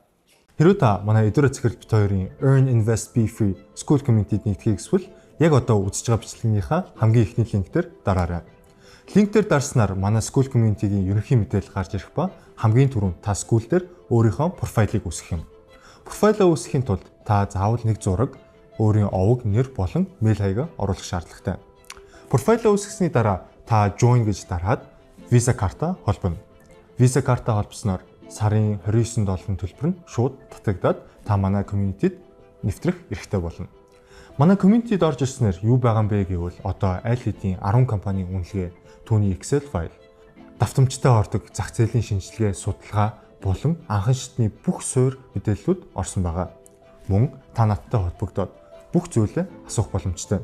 Хэрвээ та манай Эдүрэ Цэхэр бит хоёрын Earn Invest Be Free School Community-д нэгдэхийг хүсвэл яг одоо үзэж байгаа бичлэгийнхаа хамгийн ихний линк дээр дараарай. Линк дээр дарснаар манай School Community-гийн ерөнхий мэдээлэл гарч ирэх ба хамгийн түрүүнд та school дээр өөрийнхөө профайлыг үүсгэх юм. Профайлаа үүсгэхийн тулд та заавал нэг зураг, өөрийн овог, нэр болон мэйл хаягаа оруулах шаардлагатай. Профайлаа үүсгэсний дараа та join гэж дараад Visa карта холбоно. Visa карта холбосноор сарын $29 төлбөр нь шууд татагдаад та манай community-д нэвтрэх эрхтэй болно. Манай community-д орж ирснээр юу байгаа юм бэ гэвэл одоо аль хэдийн 10 компанийн үнэлгээ, түүний Excel файл, давтамжтай ордог зах зээлийн шинжилгээ, судалгаа болон анхан шатны бүх суурь мэдээллүүд орсон байгаа. Мөн та надтай холбогдоод бүх зүйлээ асуух боломжтой.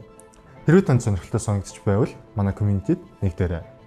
Хэрвээ танд сонирхолтой санагдчих байвал манай community-д нэгдээрэй.